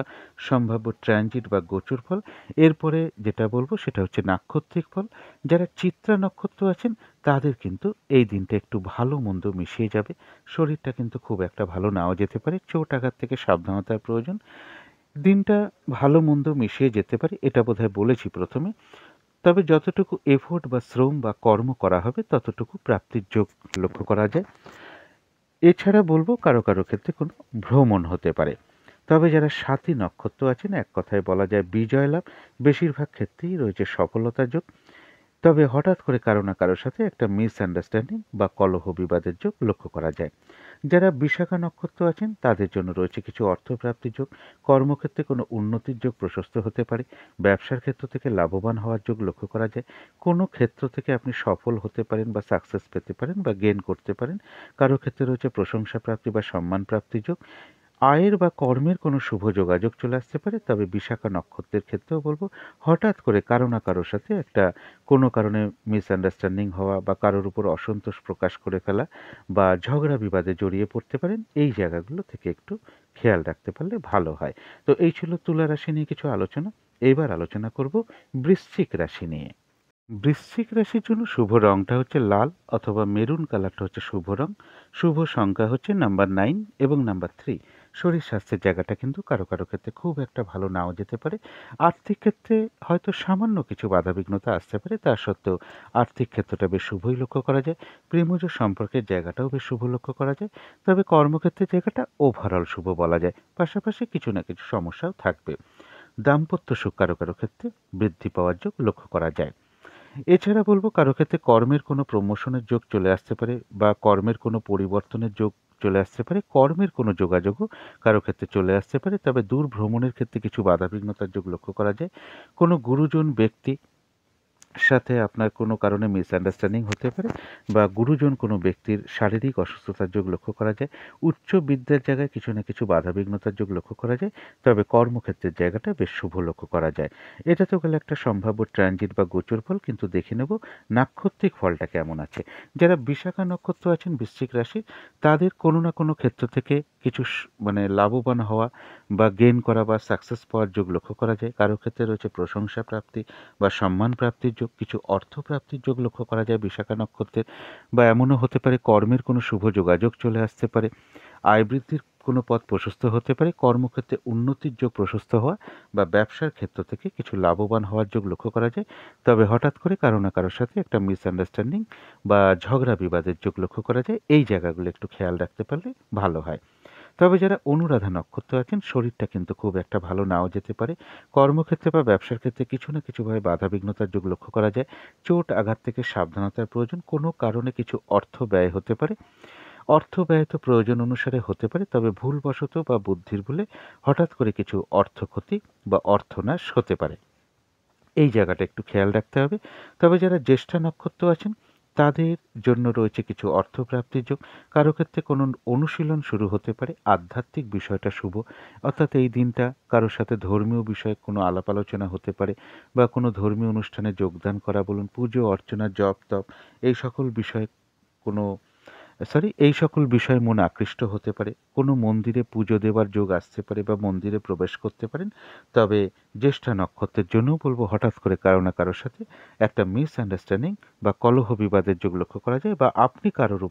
সম্ভাব্য ট্রানজিট বা গোচর ফল। এরপরে যেটা বলবো সেটা হচ্ছে নাক্ষত্রিক ফল। যারা চিত্রা নক্ষত্র আছেন তাদের কিন্তু এই দিনটা একটু ভালো মন্দ মিশিয়ে যাবে। শরীরটা কিন্তু খুব একটা ভালো নাও যেতে পারে। চোট আঘাত থেকে সাবধানতার প্রয়োজন। দিনটা ভালো মন্দ মিশিয়ে যেতে পারে, এটা বোধহয় বলেছি প্রথমে। তবে যতটুকু এফোর্ট বা শ্রম বা কর্ম করা হবে ততটুকু প্রাপ্তির যোগ লক্ষ্য করা যায়। এছাড়া বলবো কারো কারো ক্ষেত্রে কোনো ভ্রমণ হতে পারে। তবে যারা স্বাতী নক্ষত্র আছেন এক কথায় বলা যায় বিজয় লাভ। বেশিরভাগ ক্ষেত্রেই রয়েছে সফলতার যোগ। তবে হঠাৎ করে কারো না কারোর সাথে একটা মিসআন্ডারস্ট্যান্ডিং বা কলহ বিবাদের যোগ লক্ষ্য করা যায়। যারা বিশাখা নক্ষত্র আছেন তাদের জন্য রয়েছে কিছু অর্থপ্রাপ্তির যোগ, কর্মক্ষেত্রে কোনো উন্নতির যোগ প্রশস্ত হতে পারে, ব্যবসার ক্ষেত্র থেকে লাভবান হওয়ার যোগ লক্ষ্য করা যায়। কোনো ক্ষেত্র থেকে আপনি সফল হতে পারেন বা সাকসেস পেতে পারেন বা গেইন করতে পারেন। কারো ক্ষেত্রে রয়েছে প্রশংসা প্রাপ্তি বা সম্মান প্রাপ্তির যোগ। আয়ের বা কর্মের কোনো শুভ যোগাযোগ চলে আসতে পারে। তবে বিশাখা নক্ষত্রের ক্ষেত্রেও বলব, হঠাৎ করে কারো না কারোর সাথে একটা কোনো কারণে মিসআন্ডারস্ট্যান্ডিং হওয়া বা কারোর উপর অসন্তোষ প্রকাশ করে ফেলা বা ঝগড়া বিবাদে জড়িয়ে পড়তে পারেন। এই জায়গাগুলো থেকে একটু খেয়াল রাখতে পারলে ভালো হয়। তো এই ছিল তুলা রাশি নিয়ে কিছু আলোচনা। এবার আলোচনা করব বৃশ্চিক রাশি নিয়ে। বৃশ্চিক রাশির জন্য শুভ রংটা হচ্ছে লাল অথবা মেরুন কালারটা হচ্ছে শুভ রং। শুভ সংখ্যা হচ্ছে নাম্বার 9 এবং নাম্বার 3। শরীর স্বাস্থ্যের জায়গাটা কিন্তু কারো কারো ক্ষেত্রে খুব একটা ভালো নাও যেতে পারে। আর্থিক ক্ষেত্রে হয়তো সামান্য কিছু বাধাবিঘ্নতা আসতে পারে, তা সত্ত্বেও আর্থিক ক্ষেত্রটা বেশ শুভই লক্ষ্য করা যায়। প্রেমজ সম্পর্কের জায়গাটাও বেশ শুভ লক্ষ্য করা যায়। তবে কর্মক্ষেত্রের জায়গাটা ওভারঅল শুভ বলা যায়। পাশাপাশি কিছু না কিছু সমস্যাও থাকবে। দাম্পত্য সুখ কারো কারো ক্ষেত্রে বৃদ্ধি পাওয়ার যোগ লক্ষ্য করা যায়। এছাড়া বলব, কারো ক্ষেত্রে কর্মের কোনো প্রমোশনের যোগ চলে আসতে পারে বা কর্মের কোনো পরিবর্তনের যোগ চলে আসতে পারে। কর্মের কোনো যোগাযোগও কারো ক্ষেত্রে চলে আসতে পারে। তবে দূর ভ্রমণের ক্ষেত্রে কিছু বাধাবিঘ্নতার যোগ লক্ষ্য করা যায়। কোনো গুরুজন ব্যক্তি সাথে আপনার কোনো কারণে মিসআন্ডারস্ট্যান্ডিং হতে পারে বা গুরুজন কোনো ব্যক্তির শারীরিক অসুস্থতার যোগ লক্ষ্য করা যায়। উচ্চ বিদ্যার জায়গায় কিছু না কিছু বাধাবিঘ্নতার যোগ লক্ষ্য করা যায়। তবে কর্মক্ষেত্রের জায়গাটা বেশ শুভ লক্ষ্য করা যায়। এটা তো গেলে একটা সম্ভাব্য ট্রানজিট বা গোচর ফল, কিন্তু দেখে নেব নাক্ষত্রিক ফলটা কেমন আছে। যারা বিশাখা নক্ষত্র আছেন বৃশ্চিক রাশির, তাদের কোনো না কোনো ক্ষেত্র থেকে কিছু মানে লাভবান হওয়া বা গেইন করা বা সাকসেস পাওয়ার যোগ লক্ষ্য করা যায়। কারো ক্ষেত্রে রয়েছে প্রশংসা প্রাপ্তি বা সম্মান প্রাপ্তির যোগ, কিছু অর্থ প্রাপ্তির যোগ লক্ষ্য করা যায় বিশাখা নক্ষত্রের। বা এমনও হতে পারে কর্মের কোনো শুভ যোগাযোগ চলে আসতে পারে। আয় বৃদ্ধির কোনো পথ প্রশস্ত হতে পারে। কর্মক্ষেত্রে উন্নতির যোগ প্রশস্ত হওয়া বা ব্যবসার ক্ষেত্র থেকে কিছু লাভবান হওয়ার যোগ লক্ষ্য করা যায়। তবে হঠাৎ করে কারো না কারোর সাথে একটা মিসআন্ডারস্ট্যান্ডিং বা ঝগড়া বিবাদের যোগ লক্ষ্য করা যায়। এই জায়গাগুলো একটু খেয়াল রাখতে পারলে ভালো হয়। তবে যারা অনুরাধা নক্ষত্র আছেন, শরীরটা কিন্তু খুব একটা ভালো নাও যেতে পারে। কর্মক্ষেত্রে বা ব্যবসার ক্ষেত্রে কিছু না কিছুভাবে বাধাবিঘ্নতার যোগ লক্ষ্য করা যায়। চোট আঘাত থেকে সাবধানতার প্রয়োজন। কোনো কারণে কিছু অর্থ ব্যয় হতে পারে। অর্থ ব্যয় তো প্রয়োজন অনুসারে হতে পারে, তবে ভুলবশত বা বুদ্ধির ভুলে হঠাৎ করে কিছু অর্থ ক্ষতি বা অর্থনাশ হতে পারে। এই জায়গাটা একটু খেয়াল রাখতে হবে। তবে যারা জ্যেষ্ঠা নক্ষত্র আছেন, তাদের জন্য রয়েছে কিছু অর্থপ্রাপ্তির যোগ। কারো ক্ষেত্রে কোনো অনুশীলন শুরু হতে পারে। আধ্যাত্মিক বিষয়টা শুভ, অর্থাৎ এই দিনটা কারোর সাথে ধর্মীয় বিষয়ে কোনো আলাপ আলোচনা হতে পারে বা কোনো ধর্মীয় অনুষ্ঠানে যোগদান করা বলুন, পুজো অর্চনা, জপ তপ, এই সকল বিষয়ে কোনো এই সকল বিষয়ে মন আকৃষ্ট হতে পারে। কোনো মন্দিরে পুজো দেওয়ার যোগ আসতে পারে বা মন্দিরে প্রবেশ করতে পারেন। তবে জ্যেষ্ঠা নক্ষত্রের জন্যও বলবো, হঠাৎ করে কারো না কারোর সাথে একটা মিসআন্ডারস্ট্যান্ডিং বা কলহ বিবাদের যোগ লক্ষ্য করা যায় বা আপনি কারোর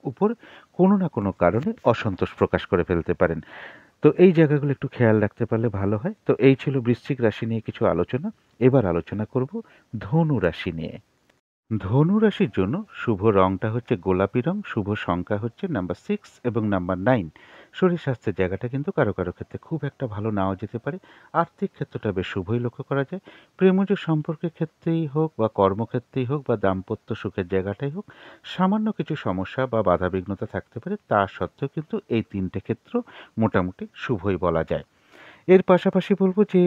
উপর কোনো না কোনো কারণে অসন্তোষ প্রকাশ করে ফেলতে পারেন। তো এই জায়গাগুলো একটু খেয়াল রাখতে পারলে ভালো হয়। তো এই ছিল বৃশ্চিক রাশি নিয়ে কিছু আলোচনা। এবার আলোচনা করব ধনু রাশি নিয়ে। ধনু রাশির জন্য শুভ রংটা হচ্ছে গোলাপি রং। শুভ সংখ্যা হচ্ছে নাম্বার 6 এবং নাম্বার 9। শরীর স্বাস্থ্যের জায়গাটা কিন্তু কারো কারো ক্ষেত্রে খুব একটা ভালো নাও যেতে পারে। আর্থিক ক্ষেত্রটা বেশ শুভই লক্ষ্য করা যায়। প্রেমজ সম্পর্কের ক্ষেত্রেই হোক বা কর্মক্ষেত্রেই হোক বা দাম্পত্য সুখের জায়গাটাই হোক, সামান্য কিছু সমস্যা বা বাধাবিঘ্নতা থাকতে পারে। তা সত্ত্বেও কিন্তু এই তিনটে ক্ষেত্র মোটামুটি শুভই বলা যায়। এর পাশাপাশি বলবো যে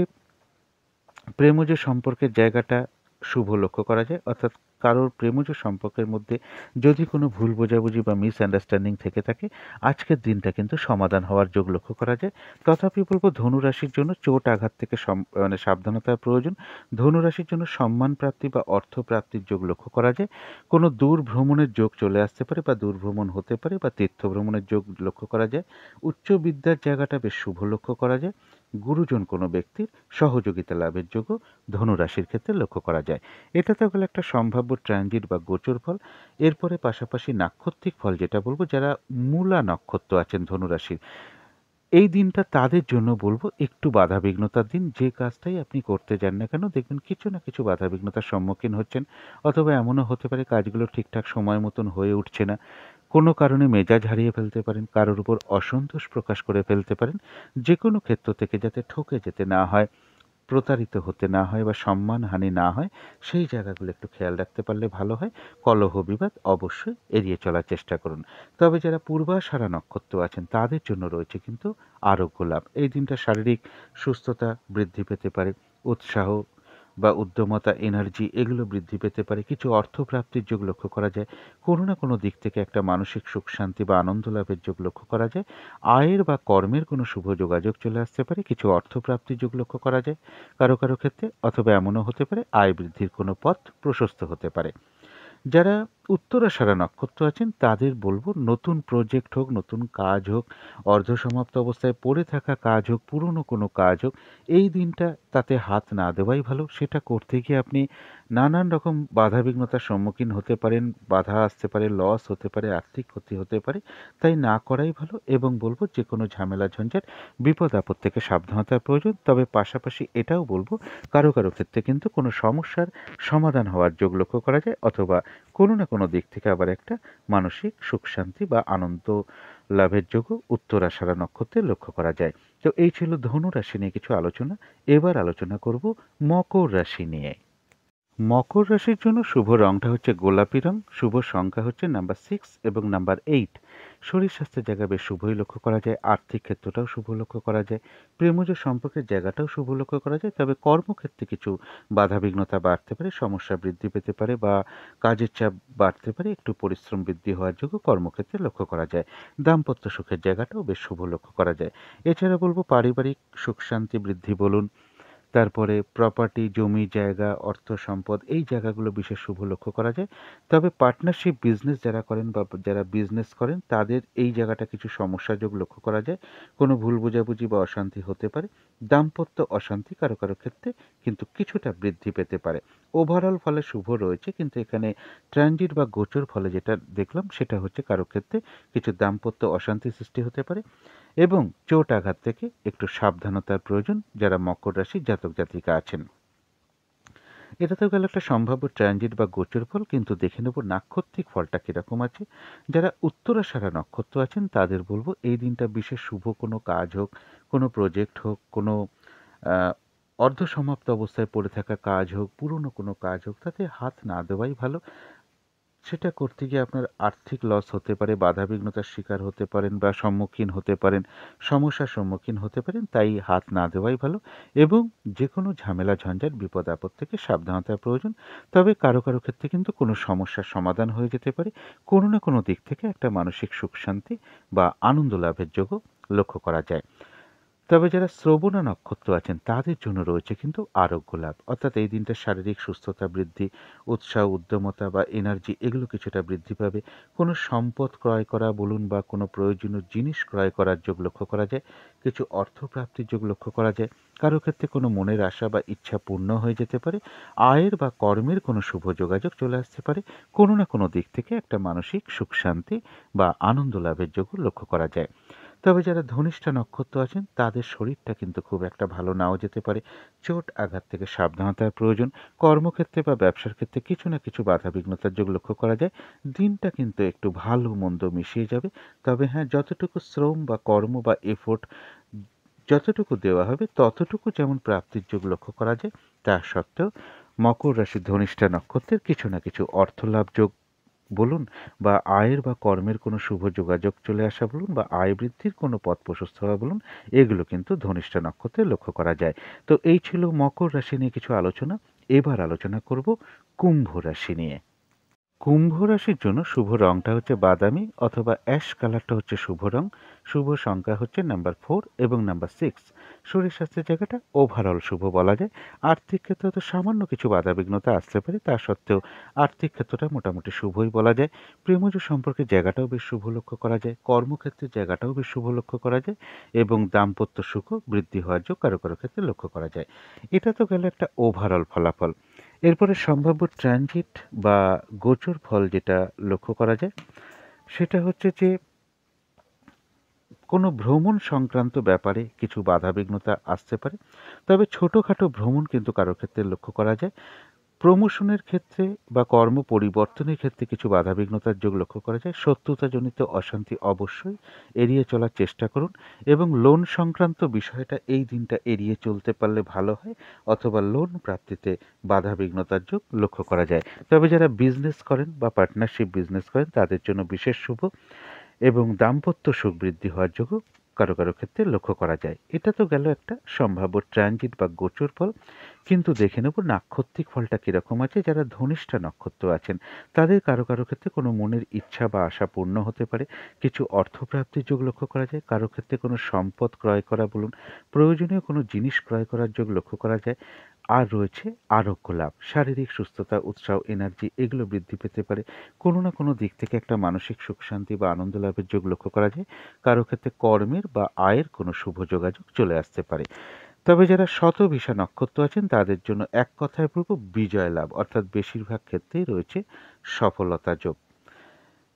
প্রেমজ সম্পর্কের জায়গাটা শুভ লক্ষ্য করা যায়। অর্থাৎ কারোর প্রেমজ সম্পর্কের মধ্যে যদি কোনো ভুল বোঝাবুঝি বা মিসআন্ডারস্ট্যান্ডিং থেকে থাকে, আজকের দিনটা কিন্তু সমাধান হওয়ার যোগ লক্ষ্য করা যায়। তথাপি বলবো ধনু রাশির জন্য চোট আঘাত থেকে মানে সাবধানতার প্রয়োজন। ধনু রাশির জন্য সম্মান প্রাপ্তি বা অর্থ প্রাপ্তির যোগ লক্ষ্য করা যায়। কোনো দূর ভ্রমণের যোগ চলে আসতে পারে বা দূর ভ্রমণ হতে পারে বা তীর্থ ভ্রমণের যোগ লক্ষ্য করা যায়। উচ্চ বিদ্যার জায়গাটা বেশ শুভ লক্ষ্য করা যায়। গুরুজন কোনো ব্যক্তির সহযোগিতা লাভের যোগও ধনুরাশির ক্ষেত্রে লক্ষ্য করা যায়। এটা তো গেল একটা সম্ভাব্য ট্রানজিট বা গোচর ফল। এরপরে পাশাপাশি নাক্ষত্রিক ফল যেটা বলবো, যারা মূলা নক্ষত্র আছেন ধনুরাশির, এই দিনটা তাদের জন্য বলবো একটু বাধাবিঘ্নতার দিন। যে কাজটাই আপনি করতে যান না কেন, দেখবেন কিছু না কিছু বাধাবিঘ্নতার সম্মুখীন হচ্ছেন। অথবা এমনও হতে পারে কাজগুলো ঠিকঠাক সময় মতন হয়ে উঠছে না। কোনো কারণে মেজাজ হারিয়ে ফেলতে পারেন, কারোর উপর অসন্তোষ প্রকাশ করে ফেলতে পারেন। যে কোনো ক্ষেত্র থেকে যাতে ঠকে যেতে না হয়, প্রতারিত হতে না হয় বা সম্মানহানি না হয়, সেই জায়গাগুলো একটু খেয়াল রাখতে পারলে ভালো হয়। কলহ বিবাদ অবশ্যই এড়িয়ে চলার চেষ্টা করুন। তবে যারা পূর্বাষাঢ়া নক্ষত্র আছেন তাদের জন্য রয়েছে কিন্তু আরোগ্য লাভ। এই দিনটা শারীরিক সুস্থতা বৃদ্ধি পেতে পারে, উৎসাহ বা উদ্যমতা, এনার্জি এগুলো বৃদ্ধি পেতে পারে। কিছু অর্থপ্রাপ্তির যোগ লক্ষ্য করা যায়। কোনো না কোনো দিক থেকে একটা মানসিক সুখ শান্তি বা আনন্দ লাভের যোগ লক্ষ্য করা যায়। আয়ের বা কর্মের কোনো শুভ যোগাযোগ চলে আসতে পারে। কিছু অর্থপ্রাপ্তির যোগ লক্ষ্য করা যায় কারো কারো ক্ষেত্রে, অথবা এমনও হতে পারে আয় বৃদ্ধির কোনো পথ প্রশস্ত হতে পারে। যারা উত্তরাষাঢ়া নক্ষত্র আছেন তাদের বলব, নতুন প্রজেক্ট হোক, নতুন কাজ হোক, অর্ধসমাপ্ত অবস্থায় পড়ে থাকা কাজ হোক, পুরনো কোনো কাজ হোক, এই দিনটা তাতে হাত না দেওয়াই ভালো। সেটা করতে গিয়ে আপনি নানান রকম বাধাবিঘ্নতার সম্মুখীন হতে পারেন, বাধা আসতে পারে, লস হতে পারে, আর্থিক ক্ষতি হতে পারে। তাই না করাই ভালো, এবং বলবো যে কোনো ঝামেলা ঝঞ্ঝাট বিপদ আপদ থেকে সাবধানতার প্রয়োজন। তবে পাশাপাশি এটাও বলবো, কারো কারো ক্ষেত্রে কিন্তু কোনো সমস্যার সমাধান হওয়ার যোগ লক্ষ্য করা যায়, অথবা কোনো না কোনো দিক থেকে আবার একটা মানসিক সুখ শান্তি বা আনন্দ লাভের যোগও উত্তরাষাঢ়া নক্ষত্রে লক্ষ্য করা যায়। তো এই ছিল ধনু রাশি নিয়ে কিছু আলোচনা। এবার আলোচনা করব মকর রাশি নিয়ে। মকর রাশির জন্য শুভ রংটা হচ্ছে গোলাপি রং, শুভ সংখ্যা হচ্ছে নাম্বার 6 এবং নাম্বার 8। শরীর স্বাস্থ্যের জায়গা বেশ শুভই লক্ষ্য করা যায়, আর্থিক ক্ষেত্রটাও শুভ লক্ষ্য করা যায়, প্রেমজ সম্পর্কের জায়গাটাও শুভ লক্ষ্য করা যায়। তবে কর্মক্ষেত্রে কিছু বাধাবিঘ্নতা বাড়তে পারে, সমস্যা বৃদ্ধি পেতে পারে বা কাজের চাপ বাড়তে পারে, একটু পরিশ্রম বৃদ্ধি হওয়ার যোগ্য কর্মক্ষেত্রে লক্ষ্য করা যায়। দাম্পত্য সুখের জায়গাটাও বেশ শুভ লক্ষ্য করা যায়। এছাড়া বলবো পারিবারিক সুখ শান্তি বৃদ্ধি বলুন, তারপরে প্রপার্টি, জমি জায়গা, অর্থ সম্পদ এই জায়গাগুলো বিশেষ শুভ লক্ষ্য করা যায়। তবে পার্টনারশিপ বিজনেস যারা করেন বা যারা বিজনেস করেন তাদের এই জায়গাটা কিছু সমস্যাযোগ লক্ষ্য করা যায়। কোনো ভুল বোঝাবুঝি বা অশান্তি হতে পারে। দাম্পত্য অশান্তি কারো কারো ক্ষেত্রে কিন্তু কিছুটা বৃদ্ধি পেতে পারে। ওভারঅল ফলে শুভ রয়েছে, কিন্তু এখানে ট্রানজিট বা গোচর ফলে যেটা দেখলাম সেটা হচ্ছে কারো ক্ষেত্রে কিছু দাম্পত্য অশান্তি সৃষ্টি হতে পারে, এবং চোট আঘাত থেকে একটু সাবধানতার প্রয়োজন যারা মকর রাশির জাতক জাতিকা আছেন। এটা তো গেল একটা সম্ভাব্য ট্রানজিট বা গোচর ফল, কিন্তু দেখে নেব নাক্ষত্রিক ফলটা কিরকম আছে। যারা উত্তরাষাঢ়া নক্ষত্র আছেন তাদের বলবো, এই দিনটা বিশেষ শুভ কোনো কাজ হোক, কোনো প্রজেক্ট হোক, কোনো আহ, অর্ধসমাপ্ত অবস্থায় পড়ে থাকা কাজ হোক, পুরনো কোনো কাজ হোক, তাতে হাত না দেওয়াই ভালো। সেটা করতে গিয়ে আপনার আর্থিক লস হতে পারে, বাধাবিঘ্নতার শিকার হতে পারেন বা সম্মুখীন হতে পারেন, সমস্যার সম্মুখীন হতে পারেন। তাই হাত না দেওয়াই ভালো, এবং যে কোনো ঝামেলা ঝঞ্ঝাট বিপদ আপদ থেকে সাবধানতার প্রয়োজন। তবে কারো কারো ক্ষেত্রে কিন্তু কোনো সমস্যার সমাধান হয়ে যেতে পারে, কোনো না কোনো দিক থেকে একটা মানসিক সুখ শান্তি বা আনন্দ লাভের যোগও লক্ষ্য করা যায়। তবে যারা শ্রবণা নক্ষত্র আছেন তাদের জন্য রয়েছে কিন্তু আরোগ্য লাভ, অর্থাৎ এই দিনটা শারীরিক সুস্থতা বৃদ্ধি, উৎসাহ, উদ্যমতা বা এনার্জি এগুলো কিছুটা বৃদ্ধি পাবে। কোনো সম্পদ ক্রয় করা বলুন বা কোনো প্রয়োজনীয় জিনিস ক্রয় করার যোগ লক্ষ্য করা যায়। কিছু অর্থপ্রাপ্তির যোগ লক্ষ্য করা যায়। কারো ক্ষেত্রে কোনো মনের আশা বা ইচ্ছা পূর্ণ হয়ে যেতে পারে। আয়ের বা কর্মের কোনো শুভ যোগাযোগ চলে আসতে পারে। কোনো না কোনো দিক থেকে একটা মানসিক সুখ শান্তি বা আনন্দ লাভের যোগও লক্ষ্য করা যায়। তবে যারা ধনিষ্ঠা নক্ষত্র আছেন তাদের শরীরটা কিন্তু খুব একটা ভালো নাও যেতে পারে। চোট আঘাত থেকে সাবধানতার প্রয়োজন। কর্মক্ষেত্রে বা ব্যবসার ক্ষেত্রে কিছু না কিছু বাধাবিঘ্নতার যোগ লক্ষ্য করা যায়। দিনটা কিন্তু একটু ভালো মন্দ মিশিয়ে যাবে। তবে হ্যাঁ, যতটুকু শ্রম বা কর্ম বা এফোর্ট যতটুকু দেওয়া হবে ততটুকু যেমন প্রাপ্তির যোগ লক্ষ্য করা যায়, তা সত্ত্বেও মকর রাশির ধনিষ্ঠা নক্ষত্রের কিছু না কিছু অর্থলাভ যোগ বলুন বা আয়ের বা কর্মের কোনো শুভ যোগাযোগ চলে আসা বলুন বা আয় বৃদ্ধির কোনো পথ প্রশস্ত হওয়া বলুন, এগুলো কিন্তু ধনিষ্ঠা নক্ষত্রে লক্ষ্য করা যায়। তো এই ছিল মকর রাশি নিয়ে কিছু আলোচনা। এবার আলোচনা করব কুম্ভ রাশি নিয়ে। কুম্ভ রাশির জন্য শুভ রংটা হচ্ছে বাদামি অথবা অ্যাশ কালারটা হচ্ছে শুভ রং। শুভ সংখ্যা হচ্ছে নাম্বার 4 এবং নাম্বার 6। শরীর স্বাস্থ্যের জায়গাটা ওভারঅল শুভ বলা যায়। আর্থিক ক্ষেত্রে তো সামান্য কিছু বাধাবিঘ্নতা আসতে পারে, তা সত্ত্বেও আর্থিক ক্ষেত্রটা মোটামুটি শুভই বলা যায়। প্রেমজ সম্পর্কের জায়গাটাও বেশ শুভ লক্ষ্য করা যায়, কর্মক্ষেত্রের জায়গাটাও বেশ শুভ লক্ষ্য করা যায়, এবং দাম্পত্য সুখও বৃদ্ধি হওয়ার যোগ কারো কারো ক্ষেত্রে লক্ষ্য করা যায়। এটা তো গেল একটা ওভারঅল ফলাফল। এরপরে সম্ভাব্য ট্রানজিট বা গোচর ফল যেটা লক্ষ্য করা যায় সেটা হচ্ছে যে কোনো ভ্রমণ সংক্রান্ত ব্যাপারে কিছু বাধাবিঘ্নতা আসতে পারে। তবে ছোটোখাটো ভ্রমণ কিন্তু কারো ক্ষেত্রে লক্ষ্য করা যায়। প্রমোশনের ক্ষেত্রে বা কর্ম পরিবর্তনের ক্ষেত্রে কিছু বাধাবিঘ্নতার যোগ লক্ষ্য করা যায়। শত্রুতাজনিত অশান্তি অবশ্যই এড়িয়ে চলার চেষ্টা করুন এবং লোন সংক্রান্ত বিষয়টা এই দিনটা এড়িয়ে চলতে পারলে ভালো হয়, অথবা লোন প্রাপ্তিতে বাধাবিঘ্নতার যোগ লক্ষ্য করা যায়। তবে যারা বিজনেস করেন বা পার্টনারশিপ বিজনেস করেন তাদের জন্য বিশেষ শুভ এবং দাম্পত্য সুখ বৃদ্ধি হওয়ার যোগও কারো কারো ক্ষেত্রে লক্ষ্য করা যায়। এটা তো গেল একটা সম্ভাব্য ট্রানজিট বা গোচর ফল। কিন্তু দেখে নেব নাক্ষত্রিক ফলটা কীরকম আছে। যারা ধনিষ্ঠা নক্ষত্র আছেন তাদের কারো কারো ক্ষেত্রে কোনো মনের ইচ্ছা বা আশা পূর্ণ হতে পারে। কিছু অর্থপ্রাপ্তির যোগ লক্ষ্য করা যায়। কারো ক্ষেত্রে কোনো সম্পদ ক্রয় করা বলুন, প্রয়োজনীয় কোনো জিনিস ক্রয় করার যোগ লক্ষ্য করা যায়। আর রয়েছে আরোগ্য লাভ, শারীরিক সুস্থতা, উৎসাহ, এনার্জি এগুলো বৃদ্ধি পেতে পারে। কোনো না কোনো দিক থেকে একটা মানসিক সুখ শান্তি বা আনন্দ লাভের যোগ লক্ষ্য করা যায়। কারো ক্ষেত্রে কর্মের বা আয়ের কোনো শুভ যোগাযোগ চলে আসতে পারে। তবে যারা শতভিষা নক্ষত্র আছেন তাদের জন্য এক কথায় বলবো বিজয় লাভ, অর্থাৎ বেশিরভাগ ক্ষেত্রেই রয়েছে সফলতা যোগ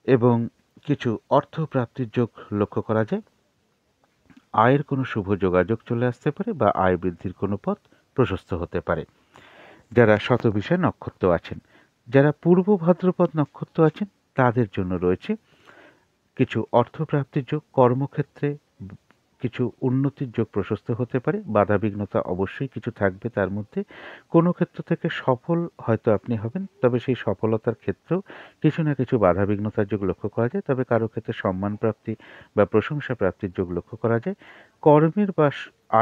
এবং কিছু অর্থ প্রাপ্তির যোগ লক্ষ্য করা যায়। আয়ের কোনো শুভ যোগাযোগ চলে আসতে পারে বা আয় বৃদ্ধির কোনো পথ প্রশস্ত হতে পারে। যারা শতভিষা নক্ষত্র আছেন, যারা পূর্ব ভাদ্রপদ নক্ষত্র আছেন তাদের জন্য রয়েছে কিছু অর্থপ্রাপ্তির যোগ। কর্মক্ষেত্রে কিছু উন্নতির যোগ প্রশস্ত হতে পারে। বাধাবিঘ্নতা অবশ্যই কিছু থাকবে, তার মধ্যে কোনো ক্ষেত্র থেকে সফল হয়তো আপনি হবেন, তবে সেই সফলতার ক্ষেত্রেও কিছু না কিছু বাধাবিঘ্নতার যোগ লক্ষ্য করা যায়। তবে কারো ক্ষেত্রে সম্মান প্রাপ্তি বা প্রশংসা প্রাপ্তির যোগ লক্ষ্য করা যায়। কর্মের বা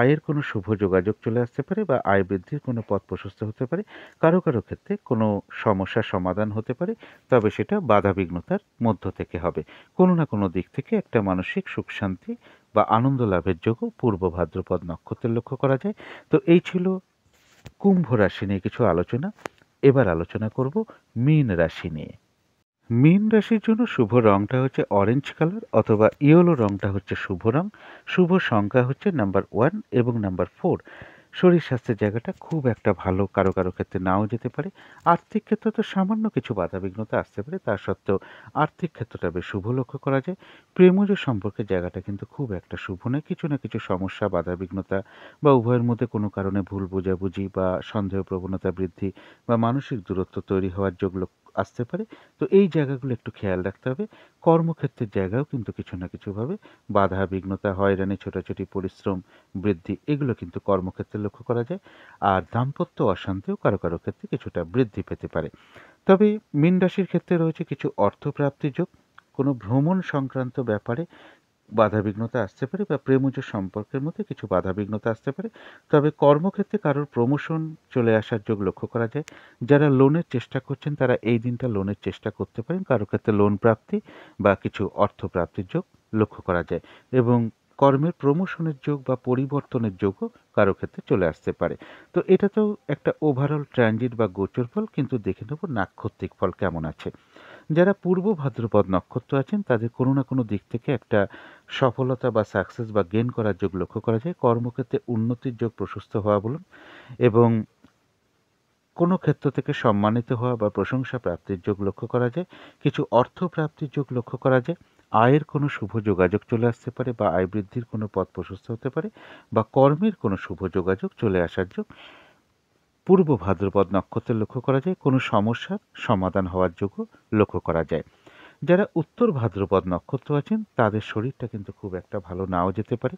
আয়ের কোনো শুভ যোগাযোগ চলে আসতে পারে বা আয় বৃদ্ধির কোনো পথ প্রশস্ত হতে পারে। কারো কারো ক্ষেত্রে কোনো সমস্যার সমাধান হতে পারে, তবে সেটা বাধাবিঘ্নতার মধ্য থেকে হবে। কোনো না কোনো দিক থেকে একটা মানসিক সুখ শান্তি বা আনন্দ লাভের যোগও পূর্ব ভাদ্রপদ নক্ষত্রের লক্ষ্য করা যায়। তো এই ছিল কুম্ভ রাশি নিয়ে কিছু আলোচনা। এবার আলোচনা করব মীন রাশি নিয়ে। মীন রাশির জন্য শুভ রংটা হচ্ছে অরেঞ্জ কালার অথবা ইয়েলো রংটা হচ্ছে শুভ রং। শুভ সংখ্যা হচ্ছে নাম্বার 1 এবং নাম্বার 4। শরীর স্বাস্থ্যের জায়গাটা খুব একটা ভালো, কারো কারো ক্ষেত্রে নাও যেতে পারে। আর্থিক ক্ষেত্রে তো সামান্য কিছু বাধাবিঘ্নতা আসতে পারে, তা সত্ত্বেও আর্থিক ক্ষেত্রটা বেশ শুভ লক্ষ্য করা যায়। প্রেমজ সম্পর্কের জায়গাটা কিন্তু খুব একটা শুভ নয়। কিছু না কিছু সমস্যা, বাধাবিঘ্নতা বা উভয়ের মধ্যে কোনো কারণে ভুল বোঝাবুঝি বা সন্দেহ প্রবণতা বৃদ্ধি বা মানসিক দূরত্ব তৈরি হওয়ার যোগ আসতে পারে। তো এই জায়গাগুলো একটু খেয়াল রাখতে হবে। কর্মক্ষেত্রের জায়গাও কিন্তু কিছু না কিছুভাবে বাধা বিঘ্নতা, হয়রানি, ছোটাছুটি, পরিশ্রম বৃদ্ধি এগুলো কিন্তু কর্মক্ষেত্রে লক্ষ্য করা যায়। আর দাম্পত্য অশান্তিও কারো কারো ক্ষেত্রে কিছুটা বৃদ্ধি পেতে পারে। তবে মীন রাশির ক্ষেত্রে রয়েছে কিছু অর্থপ্রাপ্তি যোগ। কোনো ভ্রমণ সংক্রান্ত ব্যাপারে বাধাবিঘ্নতা আসতে পারে বা প্রেমজ সম্পর্কের মধ্যে কিছু বাধাবিঘ্নতা আসতে পারে। তবে কর্মক্ষেত্রে কারোর প্রমোশন চলে আসার যোগ লক্ষ্য করা যায়। যারা লোনের চেষ্টা করছেন তারা এই দিনটা লোনের চেষ্টা করতে পারেন। কারো ক্ষেত্রে লোন প্রাপ্তি বা কিছু অর্থ প্রাপ্তির যোগ লক্ষ্য করা যায় এবং কর্মের প্রমোশনের যোগ বা পরিবর্তনের যোগও কারো ক্ষেত্রে চলে আসতে পারে। তো এটা তো একটা ওভারঅল ট্রানজিট বা গোচর ফল, কিন্তু দেখে নেব নাক্ষত্রিক ফল কেমন আছে। যারা পূর্ব ভাদ্রপদ নক্ষত্র আছেন তাদের কোনো না কোনো দিক থেকে একটা সফলতা বা সাকসেস বা গেইন করার যোগ লক্ষ্য করা যায়। কর্মক্ষেত্রে উন্নতির যোগ প্রশস্ত হওয়া বলুন এবং কোনো ক্ষেত্র থেকে সম্মানিত হওয়া বা প্রশংসা প্রাপ্তির যোগ লক্ষ্য করা যায়। কিছু অর্থ প্রাপ্তির যোগ লক্ষ্য করা যায়। আয়ের কোনো শুভ যোগাযোগ চলে আসতে পারে বা আয় বৃদ্ধির কোনো পথ প্রশস্ত হতে পারে বা কর্মের কোনো শুভ যোগাযোগ চলে আসার যোগ পূর্ব ভাদ্রপদ নক্ষত্রে লক্ষ্য করা যায়। কোনো সমস্যার সমাধান হওয়ার যোগও লক্ষ্য করা যায়। যারা উত্তর ভাদ্রপদ নক্ষত্র আছেন তাদের শরীরটা কিন্তু খুব একটা ভালো নাও যেতে পারে।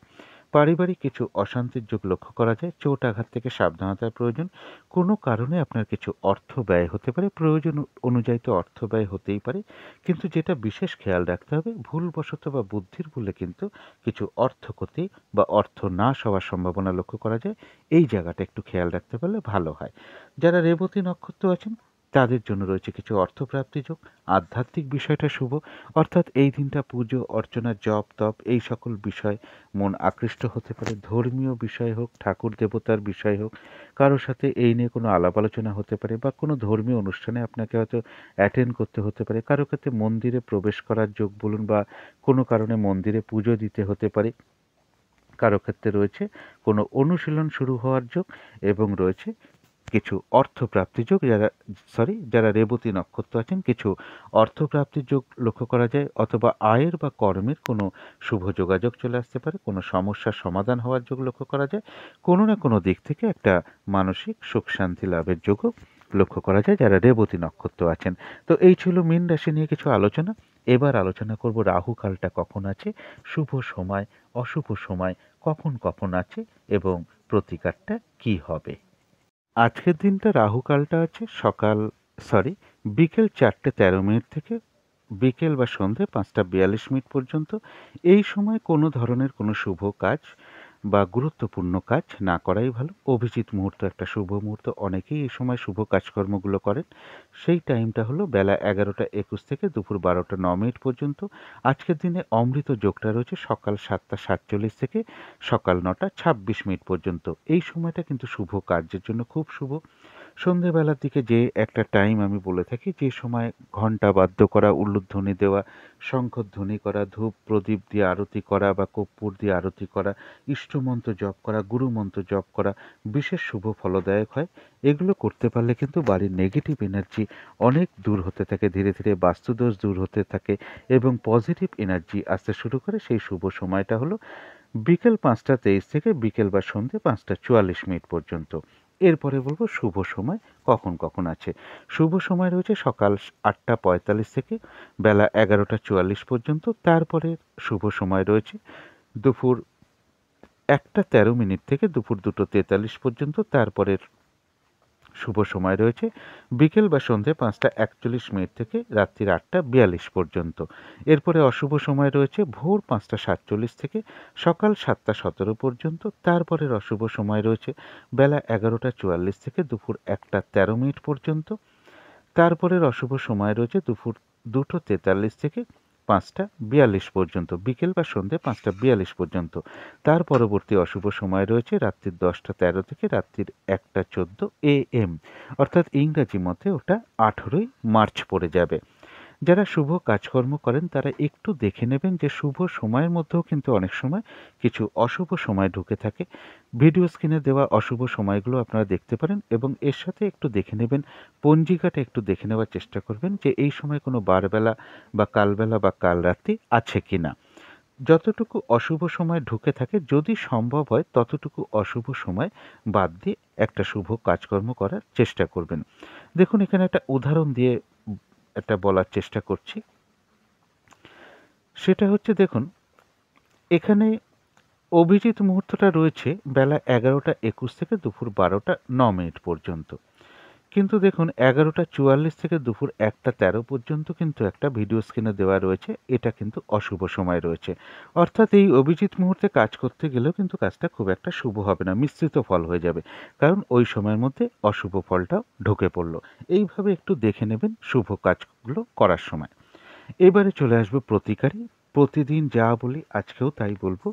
পারিবারিক কিছু অশান্তির যোগ লক্ষ্য করা যায়। চোট আঘাত থেকে সাবধানতার প্রয়োজন। কোনো কারণে আপনার কিছু অর্থ ব্যয় হতে পারে। প্রয়োজন অনুযায়ী তো অর্থ ব্যয় হতেই পারে, কিন্তু যেটা বিশেষ খেয়াল রাখতে হবে ভুলবশত বা বুদ্ধির ভুলে কিন্তু কিছু অর্থ ক্ষতি বা অর্থ নাশ হওয়ার সম্ভাবনা লক্ষ্য করা যায়। এই জায়গাটা একটু খেয়াল রাখতে পারলে ভালো হয়। যারা রেবতী নক্ষত্র আছেন তাদের জন্য রয়েছে কিছু অর্থপ্রাপ্তি যোগ। আধ্যাত্মিক বিষয়টা শুভ, অর্থাৎ এই দিনটা পুজো অর্চনা, জপ তপ এই সকল বিষয় মন আকৃষ্ট হতে পারে। ধর্মীয় বিষয় হোক, ঠাকুর দেবতার বিষয় হোক, কারোর সাথে এই নিয়ে কোনো আলাপ আলোচনা হতে পারে বা কোনো ধর্মীয় অনুষ্ঠানে আপনাকে হয়তো অ্যাটেন্ড করতে হতে পারে। কারো ক্ষেত্রে মন্দিরে প্রবেশ করার যোগ বলুন বা কোনো কারণে মন্দিরে পুজো দিতে হতে পারে। কারো ক্ষেত্রে রয়েছে কোনো অনুশীলন শুরু হওয়ার যোগ এবং রয়েছে কিছু অর্থপ্রাপ্তির যোগ। যারা রেবতী নক্ষত্র আছেন কিছু অর্থপ্রাপ্তির যোগ লক্ষ্য করা যায়, অথবা আয়ের বা কর্মের কোনো শুভ যোগাযোগ চলে আসতে পারে। কোনো সমস্যার সমাধান হওয়ার যোগ লক্ষ্য করা যায়। কোনো না কোনো দিক থেকে একটা মানসিক সুখ শান্তি লাভের যোগও লক্ষ্য করা যায় যারা রেবতী নক্ষত্র আছেন। তো এই ছিল মীন রাশি নিয়ে কিছু আলোচনা। এবার আলোচনা করব রাহু কালটা কখন আছে, শুভ সময়, অশুভ সময় কখন কখন আছে এবং প্রতিকারটা কি হবে। আজকের দিনটা রাহু কালটা আছে বিকেল 4:13 থেকে বিকেল বা সন্ধে 5:42 পর্যন্ত। এই সময় কোনো ধরনের কোনো শুভ কাজ বা গুরুত্বপূর্ণ কাজ না করাই ভালো। অভিজিৎ মুহূর্ত একটা শুভ মুহূর্ত, অনেকেই এই সময় শুভ কাজকর্মগুলো করেন। সেই টাইমটা হলো বেলা 11:21 থেকে দুপুর 12:09 পর্যন্ত। আজকের দিনে অমৃত যোগটা রয়েছে সকাল 7:47 থেকে সকাল 9:26 পর্যন্ত। এই সময়টা কিন্তু শুভ কার্যের জন্য খুব শুভ। সন্ধেবেলার দিকে যে একটা টাইম আমি বলে থাকি, যে সময় ঘণ্টা বাদ্য করা, উলুধ্বনি দেওয়া, শঙ্খধ্বনি করা, ধূপ প্রদীপ দিয়ে আরতি করা বা কর্পূর দিয়ে আরতি করা, ইষ্টমন্ত্র জপ করা, গুরুমন্ত্র জপ করা বিশেষ শুভ ফলদায়ক হয়। এগুলো করতে পারলে কিন্তু বাড়ির নেগেটিভ এনার্জি অনেক দূর হতে থাকে, ধীরে ধীরে বাস্তুদোষ দূর হতে থাকে এবং পজিটিভ এনার্জি আসতে শুরু করে। সেই শুভ সময়টা হলো বিকেল 5:23 থেকে বিকেল বা সন্ধে 5:44 পর্যন্ত। এরপরে বলবো শুভ সময় কখন কখন আছে। শুভ সময় রয়েছে সকাল 8:45 থেকে বেলা 11:44 পর্যন্ত। তারপরে শুভ সময় রয়েছে দুপুর 1:13 থেকে দুপুর 2:43 পর্যন্ত। তারপরের শুভ সময় রয়েছে বিকেল বা সন্ধে 5:41 থেকে রাত্রির 8:42 পর্যন্ত। এরপরে অশুভ সময় রয়েছে ভোর 5:47 থেকে সকাল 7:17 পর্যন্ত। তারপরের অশুভ সময় রয়েছে বেলা 11:44 থেকে দুপুর 1:13 পর্যন্ত। তারপরের অশুভ সময় রয়েছে দুপুর 2:43 থেকে 5:42 পর্যন্ত, বিকেল বা সন্ধে 5:42 পর্যন্ত। তার পরবর্তী অশুভ সময় রয়েছে রাত্রির 10:13 থেকে রাত্রির 1:14 AM, অর্থাৎ ইংরাজি মতে ওটা 18ই মার্চ পড়ে যাবে। যারা শুভ কাজকর্ম করেন তারা একটু দেখে নেবেন যে শুভ সময়ের মধ্যেও কিন্তু অনেক সময় কিছু অশুভ সময় ঢুকে থাকে। ভিডিও স্ক্রিনে দেওয়া অশুভ সময়গুলো আপনারা দেখতে পারেন এবং এর সাথে একটু দেখে নেবেন, পঞ্জিকাটা একটু দেখে নেওয়ার চেষ্টা করবেন যে এই সময় কোনো বারবেলা বা কালবেলা বা কাল রাত্রি আছে কিনা। যতটুকু অশুভ সময় ঢুকে থাকে যদি সম্ভব হয় ততটুকু অশুভ সময় বাদ দিয়ে একটা শুভ কাজকর্ম করার চেষ্টা করবেন। দেখুন এখানে একটা উদাহরণ দিয়ে একটা বলার চেষ্টা করছি। সেটা হচ্ছে, দেখুন এখানে অভিজিৎ মুহূর্তটা রয়েছে বেলা 11:21 থেকে দুপুর 12:09 পর্যন্ত। কিন্তু দেখুন 11:44 থেকে দুপুর 1:13 পর্যন্ত কিন্তু একটা ভিডিও স্ক্রিনে দেওয়া রয়েছে, এটা কিন্তু অশুভ সময় রয়েছে। অর্থাৎ এই অভিজিৎ মুহূর্তে কাজ করতে গেলেও কিন্তু কাজটা খুব একটা শুভ হবে না, মিশ্রিত ফল হয়ে যাবে, কারণ ওই সময়ের মধ্যে অশুভ ফলটাও ঢুকে পড়লো। এইভাবে একটু দেখে নেবেন শুভ কাজগুলো করার সময়। এবারে চলে আসবো প্রতিকারী। প্রতিদিন যা বলি আজকেও তাই বলবো।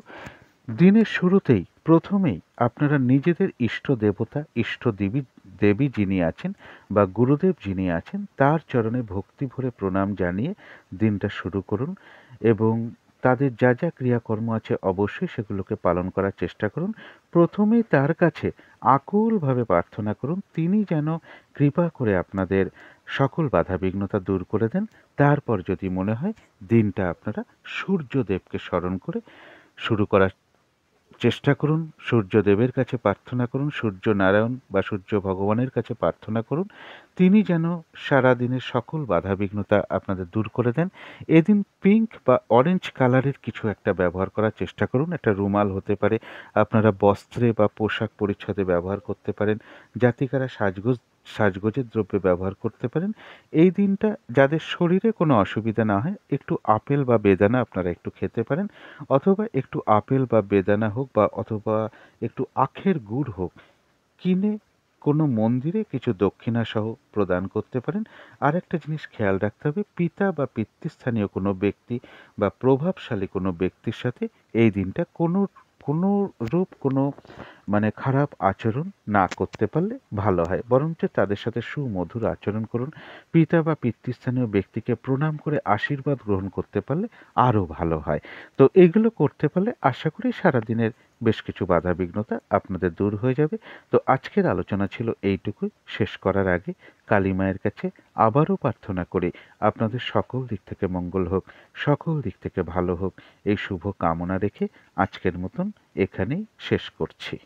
দিনের শুরুতেই প্রথমেই আপনারা নিজেদের ইষ্ট দেবতা, ইষ্ট দেবী যিনি আছেন বা গুরুদেব যিনি আছেন তার চরণে ভক্তি ভরে প্রণাম জানিয়ে দিনটা শুরু করুন এবং তাদের যা যা ক্রিয়াকর্ম আছে অবশ্যই সেগুলোকে পালন করার চেষ্টা করুন। প্রথমেই তার কাছে আকুলভাবে প্রার্থনা করুন তিনি যেন কৃপা করে আপনাদের সকল বাধাবিঘ্নতা দূর করে দেন। তারপর যদি মনে হয় দিনটা আপনারা সূর্যদেবকে স্মরণ করে শুরু করার চেষ্টা করুন। সূর্যদেবের কাছে প্রার্থনা করুন, সূর্য নারায়ণ বা সূর্য ভগবানের কাছে প্রার্থনা করুন তিনি যেন সারাদিনের সকল বাধাবিঘ্নতা আপনাদের দূর করে দেন। এদিন পিঙ্ক বা অরেঞ্জ কালারের কিছু একটা ব্যবহার করার চেষ্টা করুন। একটা রুমাল হতে পারে, আপনারা বস্ত্রে বা পোশাক পরিচ্ছদে ব্যবহার করতে পারেন, জাতিকারা সাজগোজের দ্রব্যে ব্যবহার করতে পারেন। এই দিনটা যাদের শরীরে কোনো অসুবিধা না হয় একটু আপেল বা বেদানা আপনারা একটু খেতে পারেন, অথবা একটু আপেল বা বেদানা হোক বা অথবা একটু আখের গুড় হোক কিনে কোনো মন্দিরে কিছু দক্ষিণা সহ প্রদান করতে পারেন। আর একটা জিনিস খেয়াল রাখতে হবে, পিতা বা পিতৃস্থানীয় কোনো ব্যক্তি বা প্রভাবশালী কোনো ব্যক্তির সাথে এই দিনটা কোনো রূপ কোনো খারাপ আচরণ না করতে পারলে ভালো হয়, বরঞ্চ তাদের সাথে সুমধুর আচরণ করুন। পিতা বা পিতৃস্থানীয় ব্যক্তিকে প্রণাম করে আশীর্বাদ গ্রহণ করতে পারলে আরও ভালো হয়। তো এগুলো করতে পারলে আশা করি সারাদিনের বেশ কিছু বাধাবিঘ্নতা আপনাদের দূর হয়ে যাবে। তো আজকের আলোচনা ছিল এইটুকুই। শেষ করার আগে কালী মায়ের কাছে আবারও প্রার্থনা করি আপনাদের সকল দিক থেকে মঙ্গল হোক, সকল দিক থেকে ভালো হোক, এই শুভ কামনা রেখে আজকের মতন এখানেই শেষ করছি।